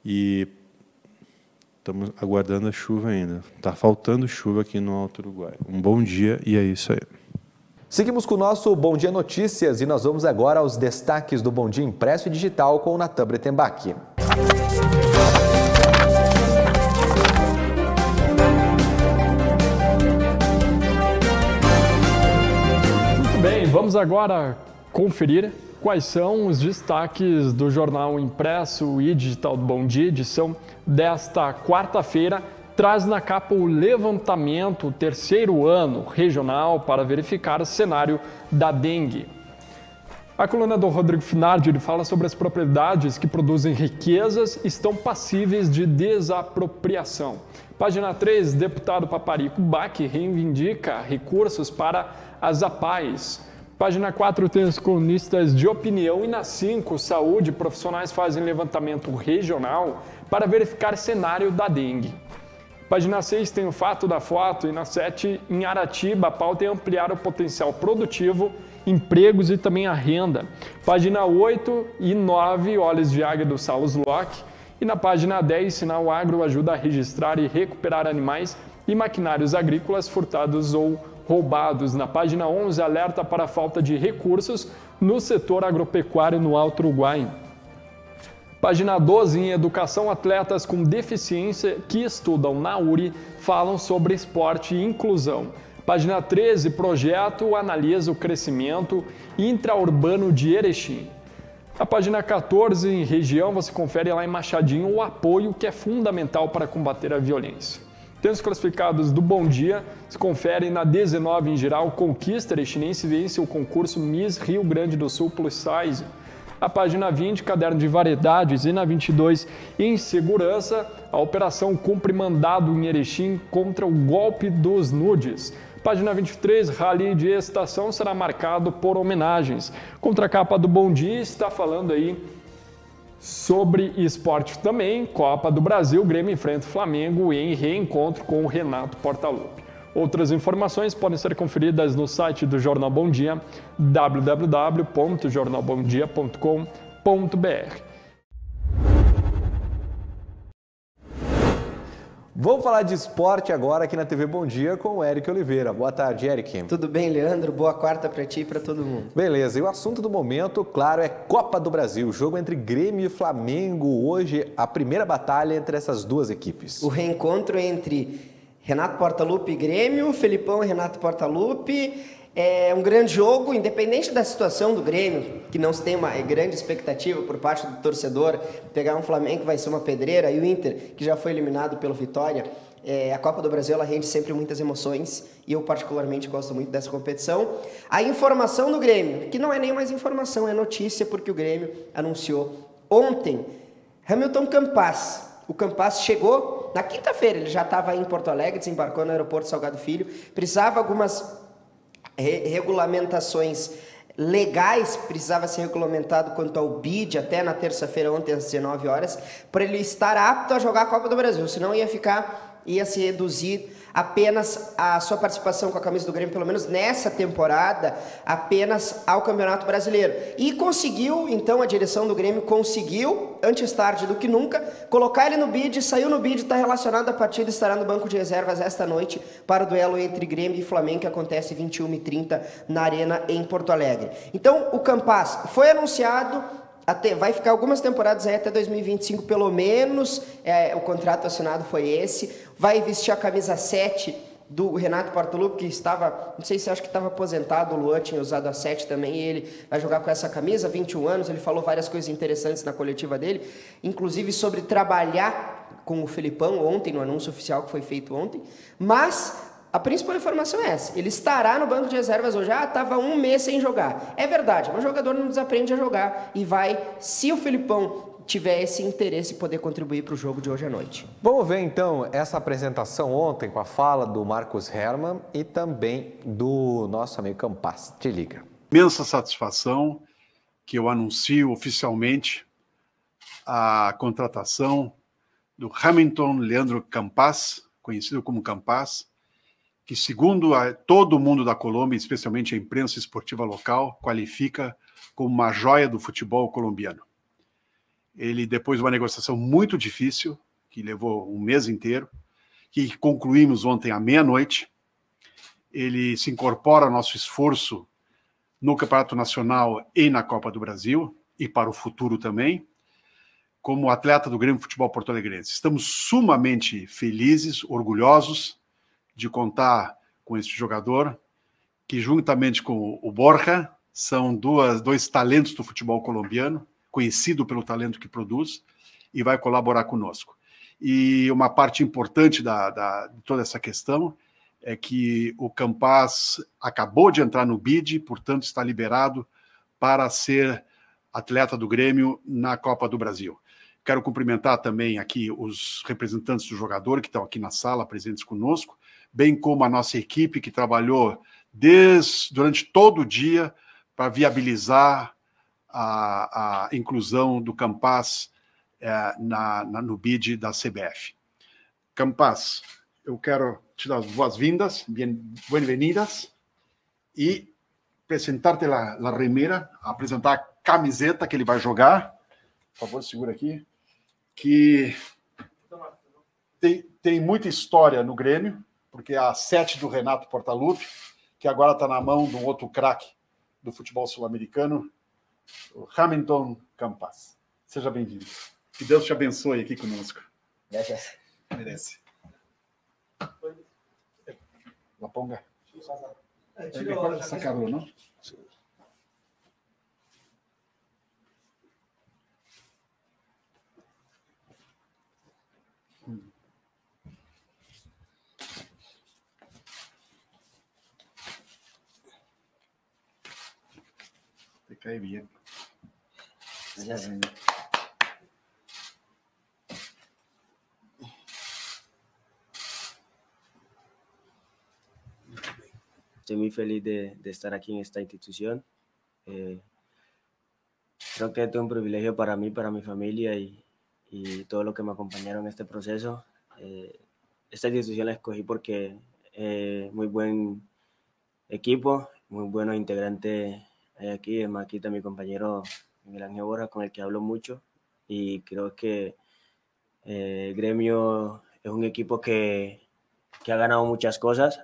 E estamos aguardando a chuva ainda. Está faltando chuva aqui no Alto Uruguai. Um bom dia e é isso aí. Seguimos com o nosso Bom Dia Notícias e nós vamos agora aos destaques do Bom Dia Impresso e Digital com o Natan Bretenbach. Muito bem, vamos agora conferir quais são os destaques do Jornal Impresso e Digital do Bom Dia, edição desta quarta-feira. Traz na capa o levantamento, terceiro ano regional, para verificar o cenário da dengue. A coluna do Rodrigo Finardi, ele fala sobre as propriedades que produzem riquezas estão passíveis de desapropriação. Página 3, deputado Paparico Bach reivindica recursos para as APAES. Página 4 tem os colunistas de opinião e na 5, saúde, profissionais fazem levantamento regional para verificar cenário da dengue. Página 6 tem o fato da foto e na 7, em Aratiba, a pauta é ampliar o potencial produtivo, empregos e também a renda. Página 8 e 9, Olhos de Águia do Saus Locke. E na página 10, Sinal Agro ajuda a registrar e recuperar animais e maquinários agrícolas furtados ou roubados. Na página 11, alerta para a falta de recursos no setor agropecuário no Alto Uruguai. Página 12, em Educação, atletas com deficiência que estudam na URI falam sobre esporte e inclusão. Página 13, projeto analisa o crescimento intraurbano de Erechim. A página 14, em região, você confere lá em Machadinho o apoio que é fundamental para combater a violência. Tem os classificados do Bom Dia, se confere na 19 em geral, Conquista Erechinense vence o concurso Miss Rio Grande do Sul Plus Size. A página 20, Caderno de Variedades, e na 22, em Segurança, a operação cumpre mandado em Erechim contra o golpe dos nudes. Página 23, Rally de Estação será marcado por homenagens. Contracapa do Bom Dia está falando aí sobre esporte também. Copa do Brasil, Grêmio enfrenta o Flamengo em reencontro com o Renato Portaluppi. Outras informações podem ser conferidas no site do Jornal Bom Dia, www.jornalbomdia.com.br. Vamos falar de esporte agora aqui na TV Bom Dia com o Eric Oliveira. Boa tarde, Eric. Tudo bem, Leandro? Boa quarta para ti e para todo mundo. Beleza, e o assunto do momento, claro, é Copa do Brasil. Jogo entre Grêmio e Flamengo. Hoje, a primeira batalha entre essas duas equipes. O reencontro entre Renato Portaluppi e Grêmio, Felipão e Renato Portaluppi. É um grande jogo, independente da situação do Grêmio, que não se tem uma grande expectativa por parte do torcedor, pegar um Flamengo que vai ser uma pedreira, e o Inter, que já foi eliminado pelo Vitória. A Copa do Brasil ela rende sempre muitas emoções, e eu particularmente gosto muito dessa competição. A informação do Grêmio, que não é nem mais informação, é notícia, porque o Grêmio anunciou ontem Hamilton Campas. O Campas chegou na quinta-feira, ele já estava em Porto Alegre, desembarcou no aeroporto Salgado Filho, precisava algumas regulamentações legais, precisava ser regulamentado quanto ao BID até na terça-feira, ontem às 19 horas, para ele estar apto a jogar a Copa do Brasil, senão ia se reduzir apenas a sua participação com a camisa do Grêmio, pelo menos nessa temporada, apenas ao Campeonato Brasileiro. E conseguiu, então, a direção do Grêmio conseguiu, antes tarde do que nunca, colocar ele no bid, saiu no bid, está relacionado à partida, estará no banco de reservas esta noite para o duelo entre Grêmio e Flamengo, que acontece 21h30 na Arena em Porto Alegre. Então, o Campas foi anunciado, vai ficar algumas temporadas aí até 2025 pelo menos, o contrato assinado foi esse, vai vestir a camisa 7 do Renato Portaluppi, que estava, não sei se acho que estava aposentado, o Luan tinha usado a 7 também, e ele vai jogar com essa camisa, 21 anos, ele falou várias coisas interessantes na coletiva dele, inclusive sobre trabalhar com o Felipão ontem, no anúncio oficial que foi feito ontem, mas a principal informação é essa, ele estará no banco de reservas hoje, estava um mês sem jogar. É verdade, mas o jogador não desaprende a jogar e vai, se o Felipão tiver esse interesse, poder contribuir para o jogo de hoje à noite. Vamos ver então essa apresentação ontem com a fala do Marcos Herrmann e também do nosso amigo Campas. Te liga. Imensa satisfação que eu anuncio oficialmente a contratação do Hamilton Leandro Campas, conhecido como Campas, que segundo todo o mundo da Colômbia, especialmente a imprensa esportiva local, qualifica como uma joia do futebol colombiano. Ele, depois de uma negociação muito difícil, que levou um mês inteiro, que concluímos ontem à meia-noite, ele se incorpora ao nosso esforço no Campeonato Nacional e na Copa do Brasil, e para o futuro também, como atleta do Grêmio Futebol Porto Alegrense. Estamos sumamente felizes, orgulhosos de contar com esse jogador, que juntamente com o Borja, são dois talentos do futebol colombiano, conhecido pelo talento que produz, e vai colaborar conosco. E uma parte importante de toda essa questão é que o Campas acabou de entrar no BID, portanto está liberado para ser atleta do Grêmio na Copa do Brasil. Quero cumprimentar também aqui os representantes do jogador que estão aqui na sala, presentes conosco, bem como a nossa equipe que trabalhou durante todo o dia para viabilizar a inclusão do Campas no BID da CBF. Campas, eu quero te dar as boas-vindas, bem-vindas, e apresentar-te a remera, apresentar a camiseta que ele vai jogar. Por favor, segura aqui. Que tem muita história no Grêmio, porque é a 7 do Renato Portaluppi, que agora está na mão de um outro craque do futebol sul-americano, o Hamilton Campas. Seja bem-vindo. Que Deus te abençoe aqui conosco. Gracias. Merece. La ponga. Sacarlo, não? Te cae bien. Estoy muy feliz de estar aquí en esta institución. Creo que es un privilegio para mí, para mi familia y todo lo que me acompañaron en este proceso. Esta institución la escogí porque muy buen equipo, muy buenos integrantes hay aquí. Además, aquí está mi compañero Miguel Ángel Borja, con el que hablo mucho. Y creo que el Gremio es un equipo que ha ganado muchas cosas,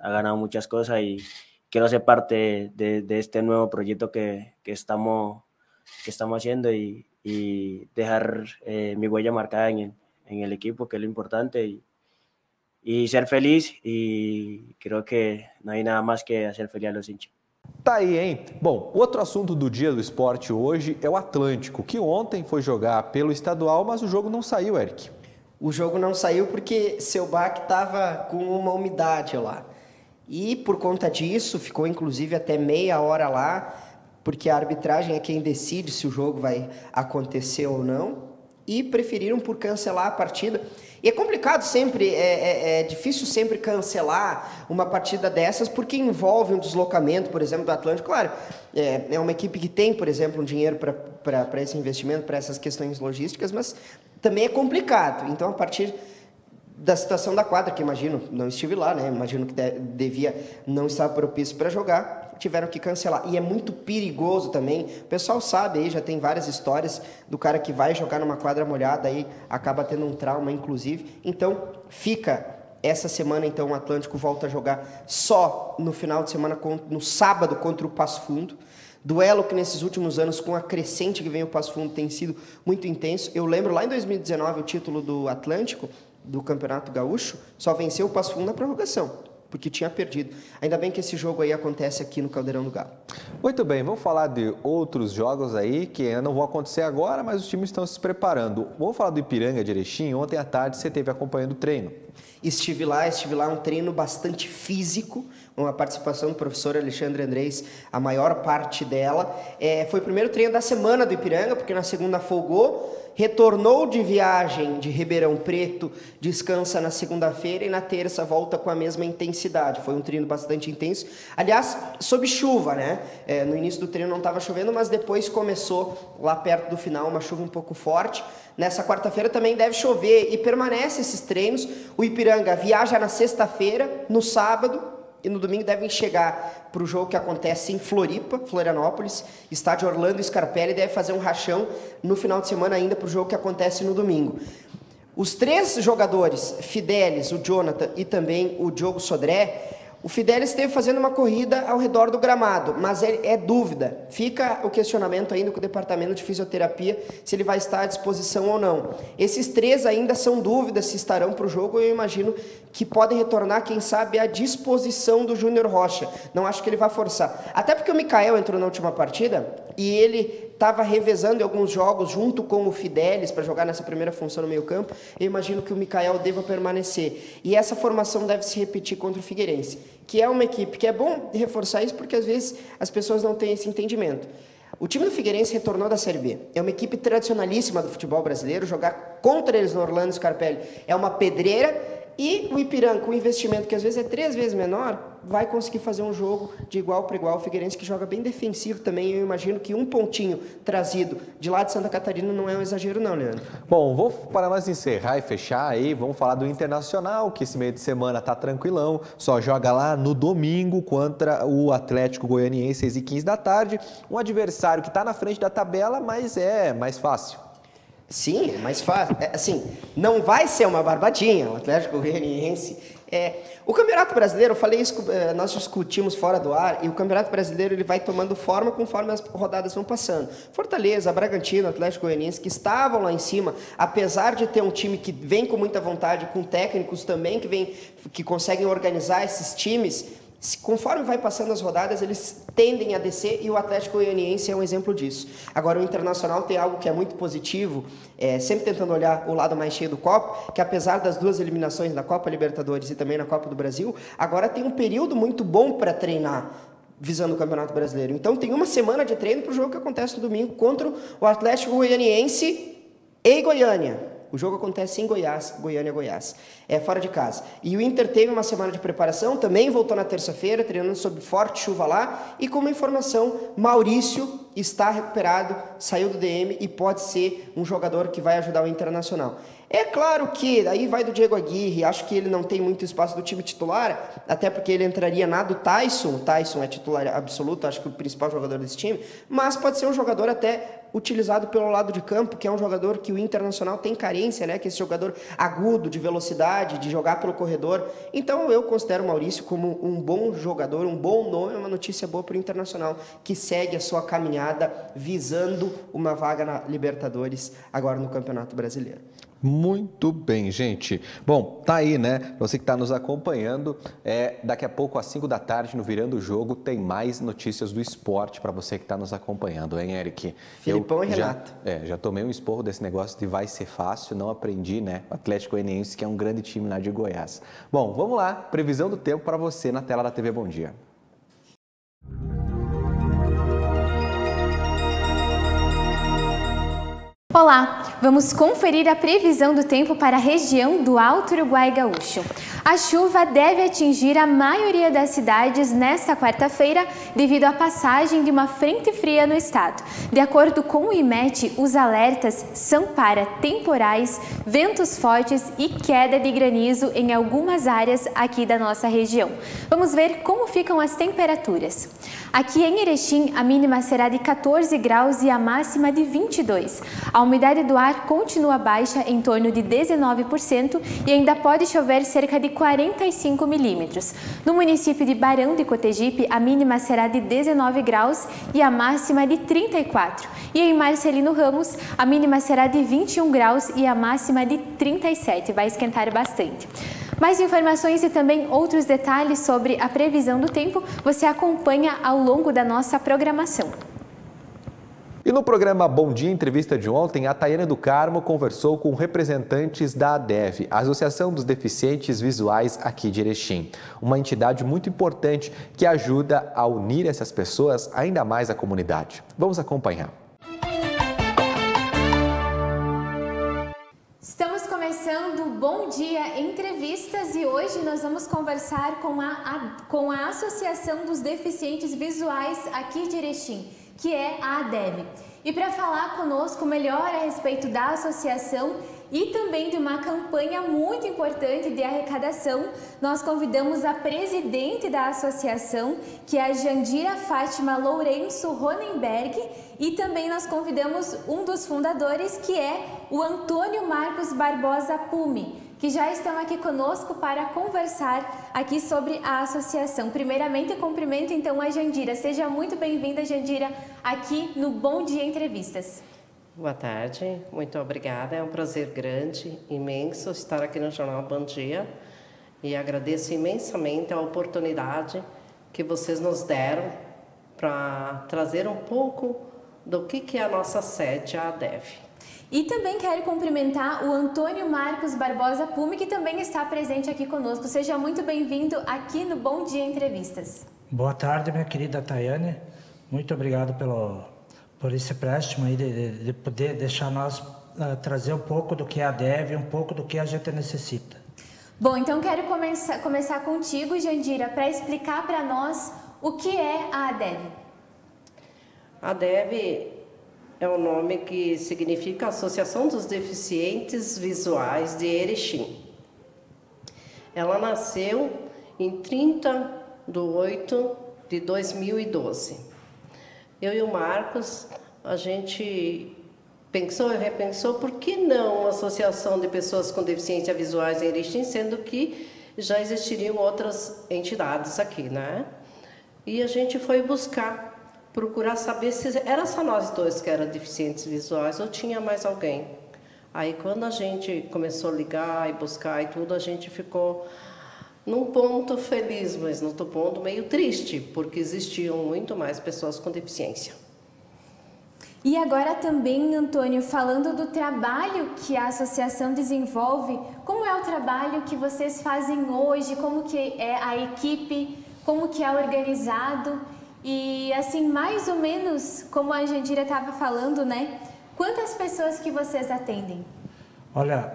y quiero ser parte de este nuevo proyecto que estamos haciendo y dejar mi huella marcada en el equipo, que es lo importante, y ser feliz, y creo que não hay nada mais que hacer feliz a los hinchas. Tá aí, hein? Bom, outro assunto do Dia do Esporte hoje é o Atlântico, que ontem foi jogar pelo estadual, mas o jogo não saiu, Eric. O jogo não saiu porque seu Bach estava com uma umidade lá. E por conta disso, ficou inclusive até meia hora lá, porque a arbitragem é quem decide se o jogo vai acontecer ou não, e preferiram por cancelar a partida. E é complicado sempre, é difícil sempre cancelar uma partida dessas, porque envolve um deslocamento, por exemplo, do Atlântico. Claro, é uma equipe que tem, por exemplo, um dinheiro para esse investimento, para essas questões logísticas, mas também é complicado. Então, a partir da situação da quadra, que imagino, não estive lá, né? Imagino que devia não estar propício para jogar, tiveram que cancelar. E é muito perigoso também, o pessoal sabe aí, já tem várias histórias do cara que vai jogar numa quadra molhada, aí acaba tendo um trauma, inclusive. Então, fica essa semana, então, o Atlântico volta a jogar só no final de semana, no sábado, contra o Passo Fundo. Duelo que nesses últimos anos, com a crescente que vem o Passo Fundo, tem sido muito intenso. Eu lembro lá em 2019, o título do Atlântico, do Campeonato Gaúcho, só venceu o Passo Fundo na prorrogação, porque tinha perdido. Ainda bem que esse jogo aí acontece aqui no Caldeirão do Galo. Muito bem, vamos falar de outros jogos aí que ainda não vão acontecer agora, mas os times estão se preparando. Vamos falar do Ipiranga de Erechim. Ontem à tarde você esteve acompanhando o treino. Estive lá, um treino bastante físico, uma participação do professor Alexandre Andrés, a maior parte dela. Foi o primeiro treino da semana do Ipiranga, porque na segunda folgou, retornou de viagem de Ribeirão Preto, descansa na segunda-feira e na terça volta com a mesma intensidade. Foi um treino bastante intenso. Aliás, sob chuva, né? No início do treino não estava chovendo, mas depois começou, lá perto do final, uma chuva um pouco forte. Nessa quarta-feira também deve chover e permanece esses treinos. O Ipiranga viaja na sexta-feira, no sábado e no domingo devem chegar para o jogo que acontece em Floripa, Florianópolis, estádio Orlando Scarpelli, deve fazer um rachão no final de semana ainda para o jogo que acontece no domingo. Os três jogadores, Fidelis, o Jonathan e também o Diogo Sodré, o Fidelis esteve fazendo uma corrida ao redor do gramado, mas é dúvida. Fica o questionamento ainda com o departamento de fisioterapia se ele vai estar à disposição ou não. Esses três ainda são dúvidas se estarão para o jogo. Eu imagino que podem retornar, quem sabe, à disposição do Júnior Rocha. Não acho que ele vai forçar. Até porque o Mikael entrou na última partida e ele estava revezando em alguns jogos junto com o Fidelis para jogar nessa primeira função no meio campo. Eu imagino que o Mikael deva permanecer. E essa formação deve se repetir contra o Figueirense, que é uma equipe que é bom reforçar isso porque às vezes as pessoas não têm esse entendimento. O time do Figueirense retornou da Série B. É uma equipe tradicionalíssima do futebol brasileiro. Jogar contra eles no Orlando Scarpelli é uma pedreira. E o Ipiranga, com um investimento que às vezes é 3 vezes menor, vai conseguir fazer um jogo de igual para igual. O Figueirense que joga bem defensivo também. Eu imagino que um pontinho trazido de lá de Santa Catarina não é um exagero não, Leandro. Bom, vou para nós encerrar e fechar aí, vamos falar do Internacional, que esse meio de semana tá tranquilão, só joga lá no domingo contra o Atlético Goianiense, 6h15 da tarde. Um adversário que está na frente da tabela, mas é mais fácil. Sim, é mais fácil. Assim, não vai ser uma barbadinha o Atlético Goianiense. O Campeonato Brasileiro, eu falei isso, nós discutimos fora do ar, e o Campeonato Brasileiro ele vai tomando forma conforme as rodadas vão passando. Fortaleza, Bragantino, Atlético Goianiense, que estavam lá em cima, apesar de ter um time que vem com muita vontade, com técnicos também que conseguem organizar esses times, Conforme vai passando as rodadas, eles tendem a descer e o Atlético Goianiense é um exemplo disso. Agora, o Internacional tem algo que é muito positivo, sempre tentando olhar o lado mais cheio do copo, que apesar das 2 eliminações na Copa Libertadores e também na Copa do Brasil, agora tem um período muito bom para treinar, visando o Campeonato Brasileiro. Então, tem uma semana de treino para o jogo que acontece no domingo contra o Atlético Goianiense em Goiânia. O jogo acontece em Goiás, Goiânia-Goiás, fora de casa. E o Inter teve uma semana de preparação, também voltou na terça-feira, treinando sob forte chuva lá. E como informação, Maurício está recuperado, saiu do DM e pode ser um jogador que vai ajudar o Internacional. É claro que aí vai do Diego Aguirre, acho que ele não tem muito espaço do time titular, até porque ele entraria na do Tyson, o Tyson é titular absoluto, acho que o principal jogador desse time, mas pode ser um jogador até utilizado pelo lado de campo, que é um jogador que o Internacional tem carência, né? Que é esse jogador agudo, de velocidade, de jogar pelo corredor. Então eu considero o Maurício como um bom jogador, um bom nome, uma notícia boa para o Internacional, que segue a sua caminhada visando uma vaga na Libertadores agora no Campeonato Brasileiro. Muito bem, gente. Bom, tá aí, né? Você que está nos acompanhando, daqui a pouco às 5 da tarde, no Virando o Jogo, tem mais notícias do esporte para você que está nos acompanhando, hein, Eric? Filipão e Renato. Já tomei um esporro desse negócio de vai ser fácil, não aprendi, né? O Atlético Goianiense, que é um grande time lá de Goiás. Bom, vamos lá, previsão do tempo para você na tela da TV Bom Dia. Olá, vamos conferir a previsão do tempo para a região do Alto Uruguai Gaúcho. A chuva deve atingir a maioria das cidades nesta quarta-feira devido à passagem de uma frente fria no estado. De acordo com o IMET, os alertas são para temporais, ventos fortes e queda de granizo em algumas áreas aqui da nossa região. Vamos ver como ficam as temperaturas. Aqui em Erechim, a mínima será de 14 graus e a máxima de 22. A umidade do ar continua baixa, em torno de 19%, e ainda pode chover cerca de 45 milímetros. No município de Barão de Cotegipe, a mínima será de 19 graus e a máxima de 34. E em Marcelino Ramos, a mínima será de 21 graus e a máxima de 37. Vai esquentar bastante. Mais informações e também outros detalhes sobre a previsão do tempo você acompanha ao longo da nossa programação. E no programa Bom Dia Entrevista de ontem, a Tayane do Carmo conversou com representantes da ADEV, a Associação dos Deficientes Visuais aqui de Erechim. Uma entidade muito importante que ajuda a unir essas pessoas ainda mais à comunidade. Vamos acompanhar. Estamos começando o Bom Dia Entrevistas e hoje nós vamos conversar com a Associação dos Deficientes Visuais aqui de Erechim, que é a ADEV. E para falar conosco melhor a respeito da associação e também de uma campanha muito importante de arrecadação, nós convidamos a presidente da associação, que é a Jandira Fátima Lourenço Ronenberg, e também nós convidamos um dos fundadores, que é o Antônio Marcos Barbosa Pume, que já estão aqui conosco para conversar aqui sobre a associação. Primeiramente, cumprimento então a Jandira. Seja muito bem-vinda, Jandira, aqui no Bom Dia Entrevistas. Boa tarde, muito obrigada. É um prazer grande, imenso estar aqui no Jornal Bom Dia e agradeço imensamente a oportunidade que vocês nos deram para trazer um pouco do que é a nossa sede, a ADEV. E também quero cumprimentar o Antônio Marcos Barbosa Pume, que também está presente aqui conosco. Seja muito bem-vindo aqui no Bom Dia Entrevistas. Boa tarde, minha querida Tayane. Muito obrigado por esse empréstimo aí de poder deixar nós trazer um pouco do que é a ADEV, um pouco do que a gente necessita. Bom, então quero começar contigo, Jandira, para explicar para nós o que é a ADEV. A ADEV é um nome que significa Associação dos Deficientes Visuais de Erechim. Ela nasceu em 30 de 8 de 2012. Eu e o Marcos, a gente pensou e repensou, por que não uma associação de pessoas com deficiência visuais em Erechim, sendo que já existiriam outras entidades aqui, né? E a gente foi procurar saber se era só nós dois que eram deficientes visuais ou tinha mais alguém. Aí quando a gente começou a ligar e buscar e tudo, a gente ficou num ponto feliz, mas num ponto meio triste, porque existiam muito mais pessoas com deficiência. E agora também, Antônio, falando do trabalho que a associação desenvolve, como é o trabalho que vocês fazem hoje, como que é a equipe, como que é organizado e assim, mais ou menos, como a Jandira estava falando, né? Quantas pessoas que vocês atendem? Olha,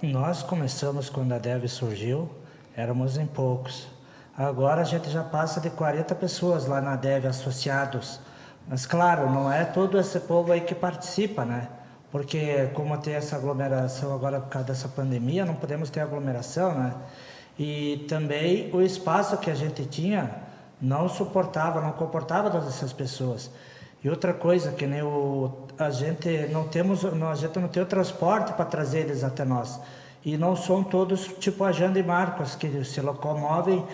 nós começamos quando a DEV surgiu, éramos em poucos. Agora a gente já passa de 40 pessoas lá na DEV associados. Mas claro, não é todo esse povo aí que participa, né? Porque como tem essa aglomeração agora por causa dessa pandemia, não podemos ter aglomeração, né? E também o espaço que a gente tinha não suportava, não comportava todas essas pessoas. E outra coisa, que nem a gente não tem o transporte para trazer eles até nós. E não são todos tipo a Janda e Marcos, que se locomovem,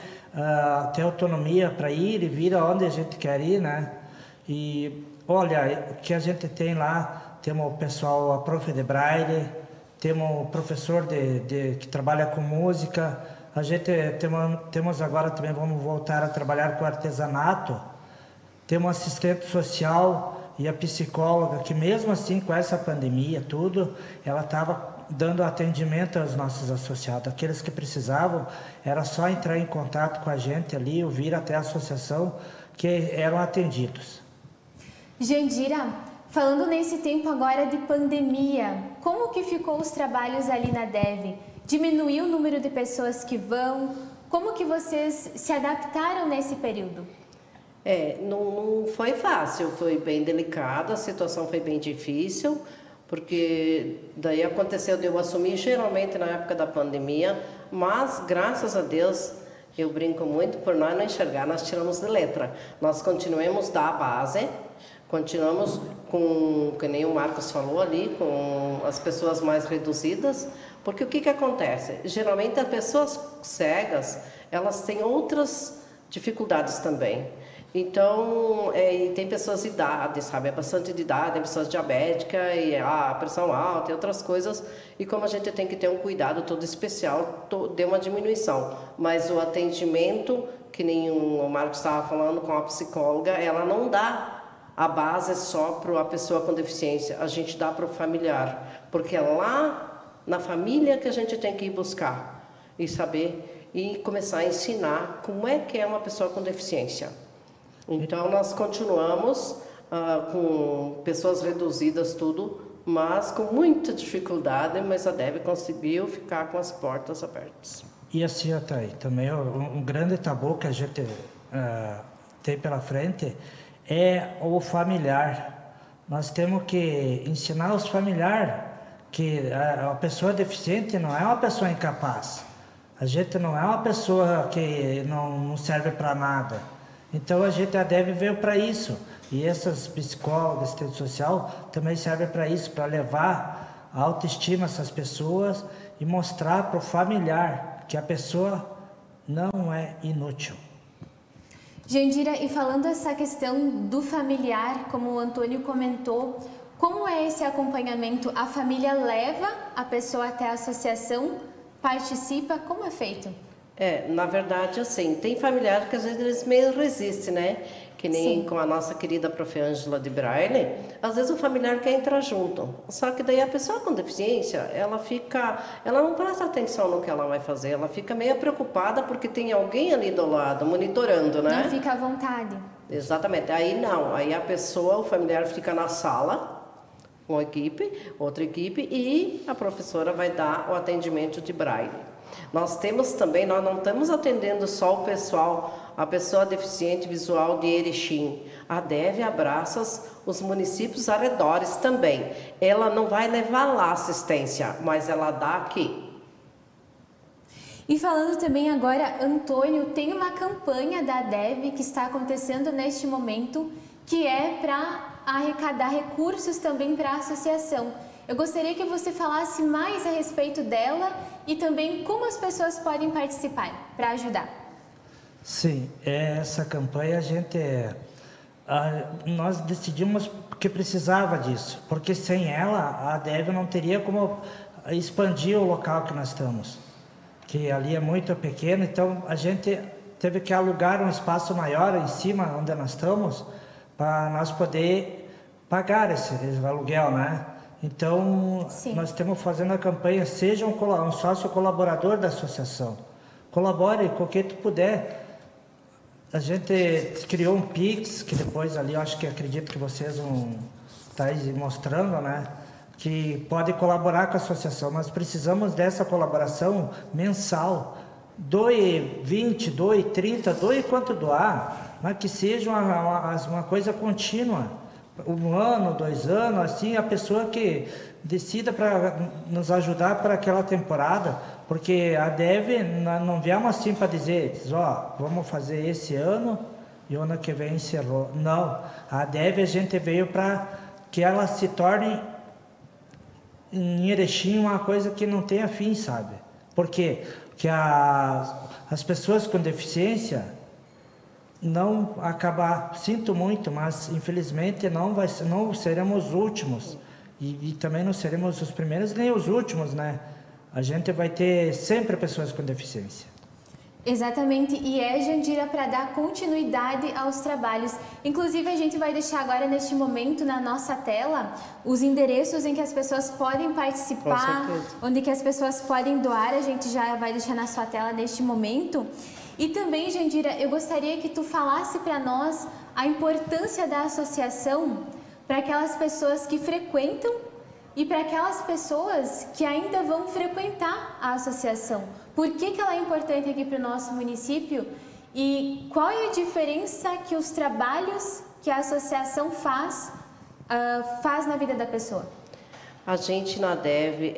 têm autonomia para ir e vir aonde a gente quer ir, né? E olha, o que a gente tem lá, temos o pessoal, a prof de braille, temos o professor que trabalha com música, a gente temos agora também, vamos voltar a trabalhar com artesanato, temos assistente social e a psicóloga, que mesmo assim com essa pandemia, tudo, ela estava dando atendimento aos nossos associados. Aqueles que precisavam, era só entrar em contato com a gente ali, ou vir até a associação, que eram atendidos. Jandira, falando nesse tempo agora de pandemia, como que ficou os trabalhos ali na DEV? Diminuiu o número de pessoas que vão? Como que vocês se adaptaram nesse período? Não foi fácil, foi bem delicado, a situação foi bem difícil, porque daí aconteceu de eu assumir geralmente na época da pandemia, mas graças a Deus, eu brinco muito, por nós não enxergar, nós tiramos de letra. Nós continuamos da base, continuamos com, que nem o Marcos falou ali, com as pessoas mais reduzidas, porque o que acontece? Geralmente as pessoas cegas, elas têm outras dificuldades também. Então, tem pessoas de idade, sabe? É bastante de idade, pessoas diabéticas, e a pressão alta e outras coisas. E como a gente tem que ter um cuidado todo especial, deu uma diminuição. Mas o atendimento, que nem o Marcos estava falando com a psicóloga, ela não dá a base só para a pessoa com deficiência, a gente dá para o familiar. Porque é lá na família que a gente tem que ir buscar e saber e começar a ensinar como é que é uma pessoa com deficiência. Então, nós continuamos com pessoas reduzidas, tudo, mas com muita dificuldade, mas a DEV conseguiu ficar com as portas abertas. E assim, Thay, também um grande tabu que a gente tem pela frente é o familiar. Nós temos que ensinar os familiares que a pessoa deficiente não é uma pessoa incapaz. A gente não é uma pessoa que não serve para nada. Então a gente deve ver para isso. E essas psicólogas, assistente social, também servem para isso, para levar a autoestima essas pessoas e mostrar para o familiar que a pessoa não é inútil. Jandira, e falando essa questão do familiar, como o Antônio comentou, como é esse acompanhamento? A família leva a pessoa até a associação, participa, como é feito? Na verdade, assim, tem familiares que às vezes eles meio resistem, né? Que nem Sim. com a nossa querida prof. Ângela de Braille, às vezes o familiar quer entrar junto. Só que daí a pessoa com deficiência, ela não presta atenção no que ela vai fazer, ela fica meio preocupada porque tem alguém ali do lado, monitorando, né? Não fica à vontade. Exatamente. Aí não, aí a pessoa, o familiar fica na sala, uma equipe, outra equipe, e a professora vai dar o atendimento de Braille. Nós temos também, nós não estamos atendendo só o pessoal, a pessoa deficiente visual de Erechim. A DEV abraça os municípios arredores também. Ela não vai levar lá assistência, mas ela dá aqui. E falando também agora, Antônio, tem uma campanha da DEV que está acontecendo neste momento, que é para arrecadar recursos também para a associação. Eu gostaria que você falasse mais a respeito dela e também como as pessoas podem participar para ajudar. Sim, essa campanha nós decidimos que precisava disso, porque sem ela a DEV não teria como expandir o local que nós estamos. que ali é muito pequeno, então a gente teve que alugar um espaço maior em cima, onde nós estamos, para nós poder pagar esse aluguel, né? Então, nós estamos fazendo a campanha, seja um sócio colaborador da associação. Colabore com o que tu puder. A gente criou um Pix, que depois ali, eu acho que acredito que vocês vão estar aí mostrando, né? Que pode colaborar com a associação. Nós precisamos dessa colaboração mensal. Doe 20, doe 30, doe quanto doar, mas que seja uma coisa contínua. 1 ano, 2 anos, assim, a pessoa que decida para nos ajudar para aquela temporada, porque a DEV não viemos assim para dizer, ó, vamos fazer esse ano e o ano que vem encerrou. Não, a DEV a gente veio para que ela se torne em Erechim uma coisa que não tenha fim, sabe? Por quê? Porque as pessoas com deficiência não acabar, sinto muito, mas infelizmente não seremos os últimos e também não seremos os primeiros nem os últimos, né? A gente vai ter sempre pessoas com deficiência. Exatamente, e Jandira, para dar continuidade aos trabalhos. Inclusive, a gente vai deixar agora, neste momento, na nossa tela, os endereços em que as pessoas podem participar, onde que as pessoas podem doar, a gente já vai deixar na sua tela neste momento. E também, Jandira, eu gostaria que tu falasse para nós a importância da associação para aquelas pessoas que frequentam e para aquelas pessoas que ainda vão frequentar a associação. Por que ela é importante aqui para o nosso município e qual é a diferença que os trabalhos que a associação faz na vida da pessoa? A gente na DEV,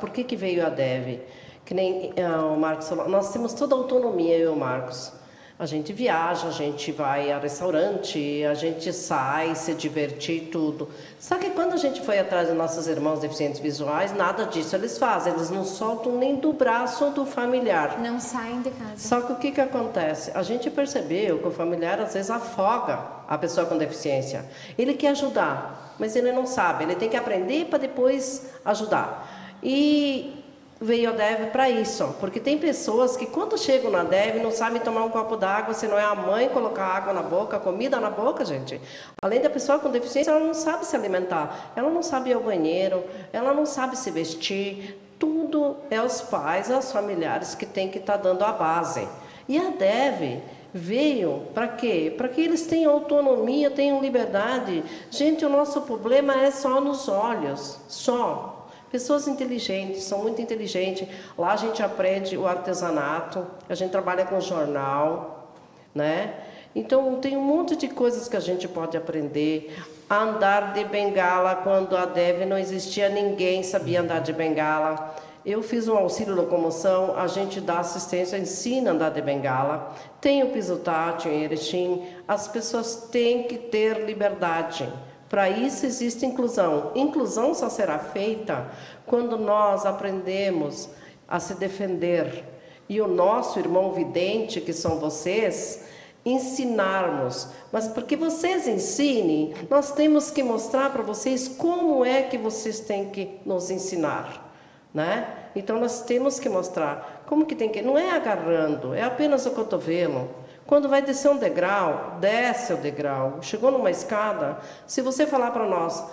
por que veio a DEV? Que nem o Marcos falou, nós temos toda a autonomia, eu e o Marcos. A gente viaja, a gente vai a restaurante, a gente sai, se divertir, tudo. Só que quando a gente foi atrás dos nossos irmãos deficientes visuais, nada disso eles fazem. Eles não soltam nem do braço do familiar. Não saem de casa. Só que o que acontece? A gente percebeu que o familiar às vezes afoga a pessoa com deficiência. Ele quer ajudar, mas ele não sabe. Ele tem que aprender para depois ajudar. E veio a DEV para isso, porque tem pessoas que quando chegam na DEV não sabem tomar um copo d'água, se não é a mãe colocar água na boca, comida na boca, gente. Além da pessoa com deficiência, ela não sabe se alimentar, ela não sabe ir ao banheiro, ela não sabe se vestir, tudo é os pais, os familiares que tem que estar dando a base. E a DEV veio para quê? Para que eles tenham autonomia, tenham liberdade. Gente, o nosso problema é só nos olhos, só. Pessoas inteligentes, são muito inteligentes. Lá a gente aprende o artesanato, a gente trabalha com jornal, né? Então, tem um monte de coisas que a gente pode aprender. Andar de bengala, quando a DEV não existia, ninguém sabia andar de bengala. Eu fiz um auxílio locomoção, a gente dá assistência, ensina a andar de bengala. Tem o piso tátil em Erechim. As pessoas têm que ter liberdade. Para isso existe inclusão. Inclusão só será feita quando nós aprendemos a se defender. E o nosso irmão vidente, que são vocês, ensinarmos. Mas para que vocês ensinem, nós temos que mostrar para vocês como é que vocês têm que nos ensinar, né? Então nós temos que mostrar como que tem que... Não é agarrando, é apenas o cotovelo. Quando vai descer um degrau, desce o degrau. Chegou numa escada, se você falar para nós,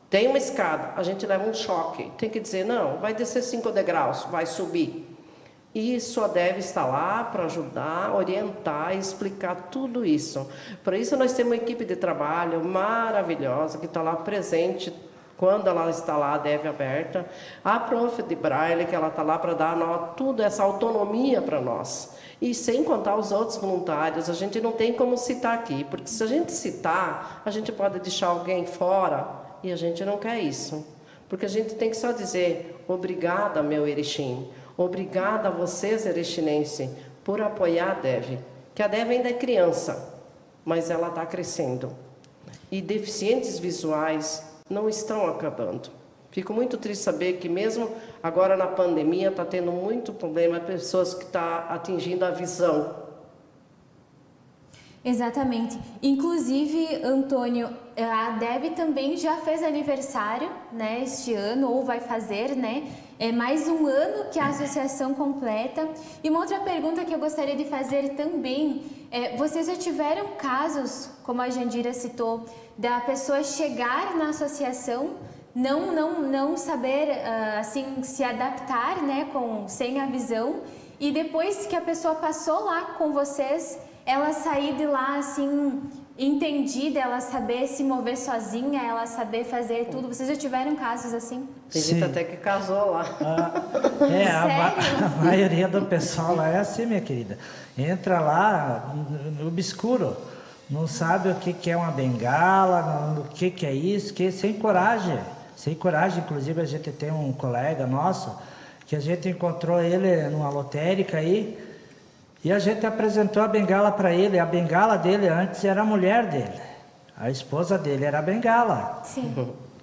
tem uma escada, a gente leva um choque. Tem que dizer, não, vai descer 5 degraus, vai subir. Isso deve estar lá para ajudar, orientar e explicar tudo isso. Por isso nós temos uma equipe de trabalho maravilhosa que está lá presente quando ela está lá, a DEV aberta. A prof de Braille, que ela está lá para dar tudo essa autonomia para nós. E sem contar os outros voluntários, a gente não tem como citar aqui, porque se a gente citar, a gente pode deixar alguém fora e a gente não quer isso. Porque a gente tem que só dizer, obrigada, meu Erechim, obrigada a vocês, erechinense, por apoiar a DEV. Que a DEV ainda é criança, mas ela está crescendo. E deficientes visuais não estão acabando. Fico muito triste saber que mesmo agora na pandemia está tendo muito problema, pessoas que estão atingindo a visão. Exatamente. Inclusive, Antônio, a Deb também já fez aniversário, né, este ano, ou vai fazer, né? É mais um ano que a associação completa. E uma outra pergunta que eu gostaria de fazer também é: vocês já tiveram casos, como a Jandira citou, da pessoa chegar na associação, não saber assim se adaptar, né, sem a visão, e depois que a pessoa passou lá com vocês, ela sair de lá assim entendida, ela saber se mover sozinha, ela saber fazer tudo? Vocês já tiveram casos assim? Tem gente até que casou lá. A maioria do pessoal lá é assim, minha querida. Entra lá no obscuro, não sabe o que é uma bengala, o que é isso, sem coragem. Sem coragem. Inclusive, a gente tem um colega nosso que a gente encontrou ele numa lotérica aí, e a gente apresentou a bengala para ele. A bengala dele antes era a mulher dele. A esposa dele era a bengala. Sim.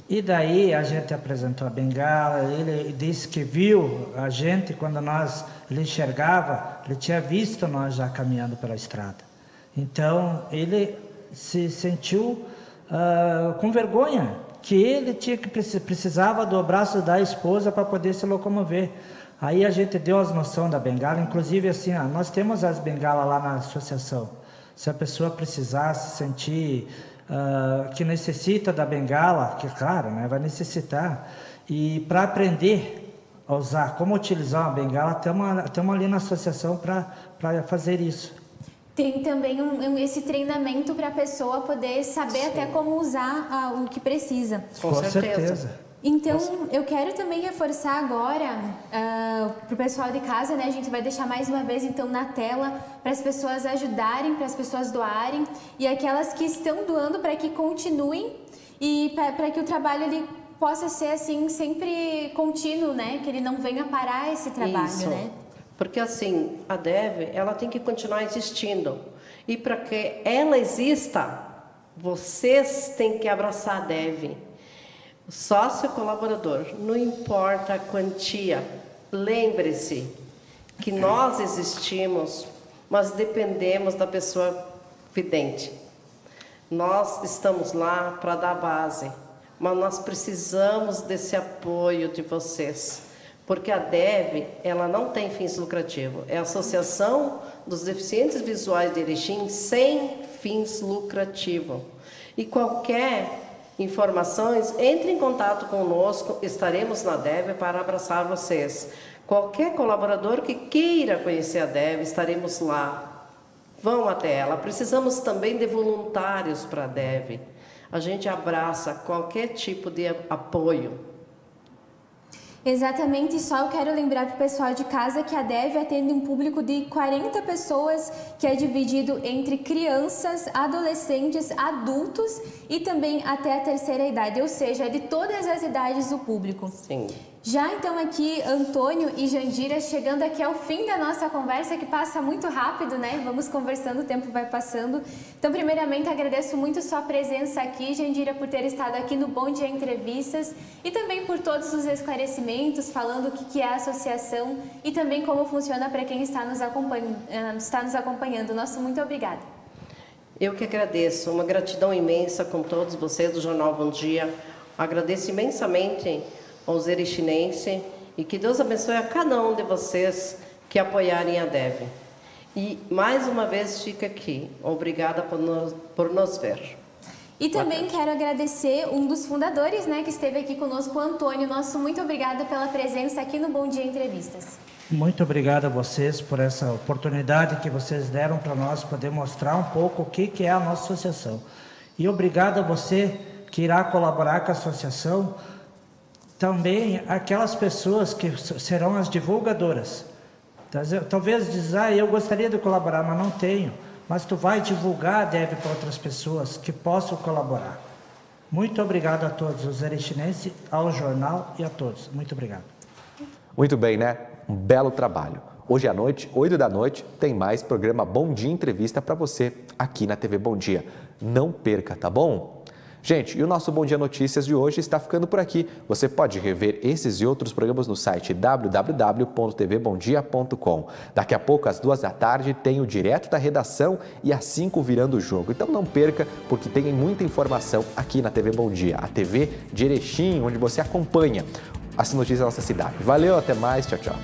E daí a gente apresentou a bengala. Ele disse que viu a gente quando ele enxergava. Ele tinha visto nós já caminhando pela estrada. Então ele se sentiu com vergonha, que ele precisava do braço da esposa para poder se locomover. Aí a gente deu as noções da bengala, inclusive assim, nós temos as bengalas lá na associação. Se a pessoa precisar se sentir que necessita da bengala, que claro, né, vai necessitar, e para aprender a usar, como utilizar uma bengala, estamos ali na associação para fazer isso. Tem também esse treinamento para a pessoa poder saber Sim. até como usar o que precisa. Com certeza. Então, eu quero também reforçar agora para o pessoal de casa, né? A gente vai deixar mais uma vez, então, na tela, para as pessoas ajudarem, para as pessoas doarem, e aquelas que estão doando para que continuem e para que o trabalho ele possa ser, assim, sempre contínuo, né? Que ele não venha parar esse trabalho, Isso. né? Porque, assim, a DEV, ela tem que continuar existindo. E para que ela exista, vocês têm que abraçar a DEV. O sócio colaborador, não importa a quantia, lembre-se que nós existimos, mas dependemos da pessoa vidente. Nós estamos lá para dar base, mas nós precisamos desse apoio de vocês, porque a DEV, ela não tem fins lucrativos, é a Associação dos Deficientes Visuais de Erechim sem fins lucrativos. E qualquer informações, entre em contato conosco, estaremos na DEV para abraçar vocês. Qualquer colaborador que queira conhecer a DEV, estaremos lá. Vão até ela. Precisamos também de voluntários para a DEV. A gente abraça qualquer tipo de apoio. Exatamente, só eu quero lembrar para o pessoal de casa que a DEV atende um público de 40 pessoas, que é dividido entre crianças, adolescentes, adultos e também até a terceira idade, ou seja, é de todas as idades o público. Sim. Já então aqui, Antônio e Jandira, chegando aqui ao fim da nossa conversa, que passa muito rápido, né? Vamos conversando, o tempo vai passando. Então, primeiramente, agradeço muito sua presença aqui, Jandira, por ter estado aqui no Bom Dia Entrevistas e também por todos os esclarecimentos, falando o que é a associação e também como funciona para quem está nos acompanhando. Nosso muito obrigada. Eu que agradeço, uma gratidão imensa com todos vocês do Jornal Bom Dia. Agradeço imensamente aos erechinenses e que Deus abençoe a cada um de vocês que apoiarem a DEV. E mais uma vez fica aqui. Obrigada por nos ver. E também quero agradecer um dos fundadores, né, que esteve aqui conosco, o Antônio. Nosso muito obrigada pela presença aqui no Bom Dia Entrevistas. Muito obrigado a vocês por essa oportunidade que vocês deram para nós poder mostrar um pouco o que é a nossa associação. E obrigado a você que irá colaborar com a associação. Também aquelas pessoas que serão as divulgadoras. Talvez diz, eu gostaria de colaborar, mas não tenho. Mas tu vai divulgar a DEV para outras pessoas que possam colaborar. Muito obrigado a todos os erechinenses, ao jornal e a todos. Muito obrigado. Muito bem, né? Um belo trabalho. Hoje à noite, 8 da noite, tem mais programa Bom Dia Entrevista para você aqui na TV Bom Dia. Não perca, tá bom? Gente, e o nosso Bom Dia Notícias de hoje está ficando por aqui. Você pode rever esses e outros programas no site www.tvbomdia.com. Daqui a pouco, às 14h, tem o Direto da Redação e às 5h Virando o Jogo. Então não perca, porque tem muita informação aqui na TV Bom Dia, a TV de Erechim, onde você acompanha as notícias da nossa cidade. Valeu, até mais, tchau, tchau.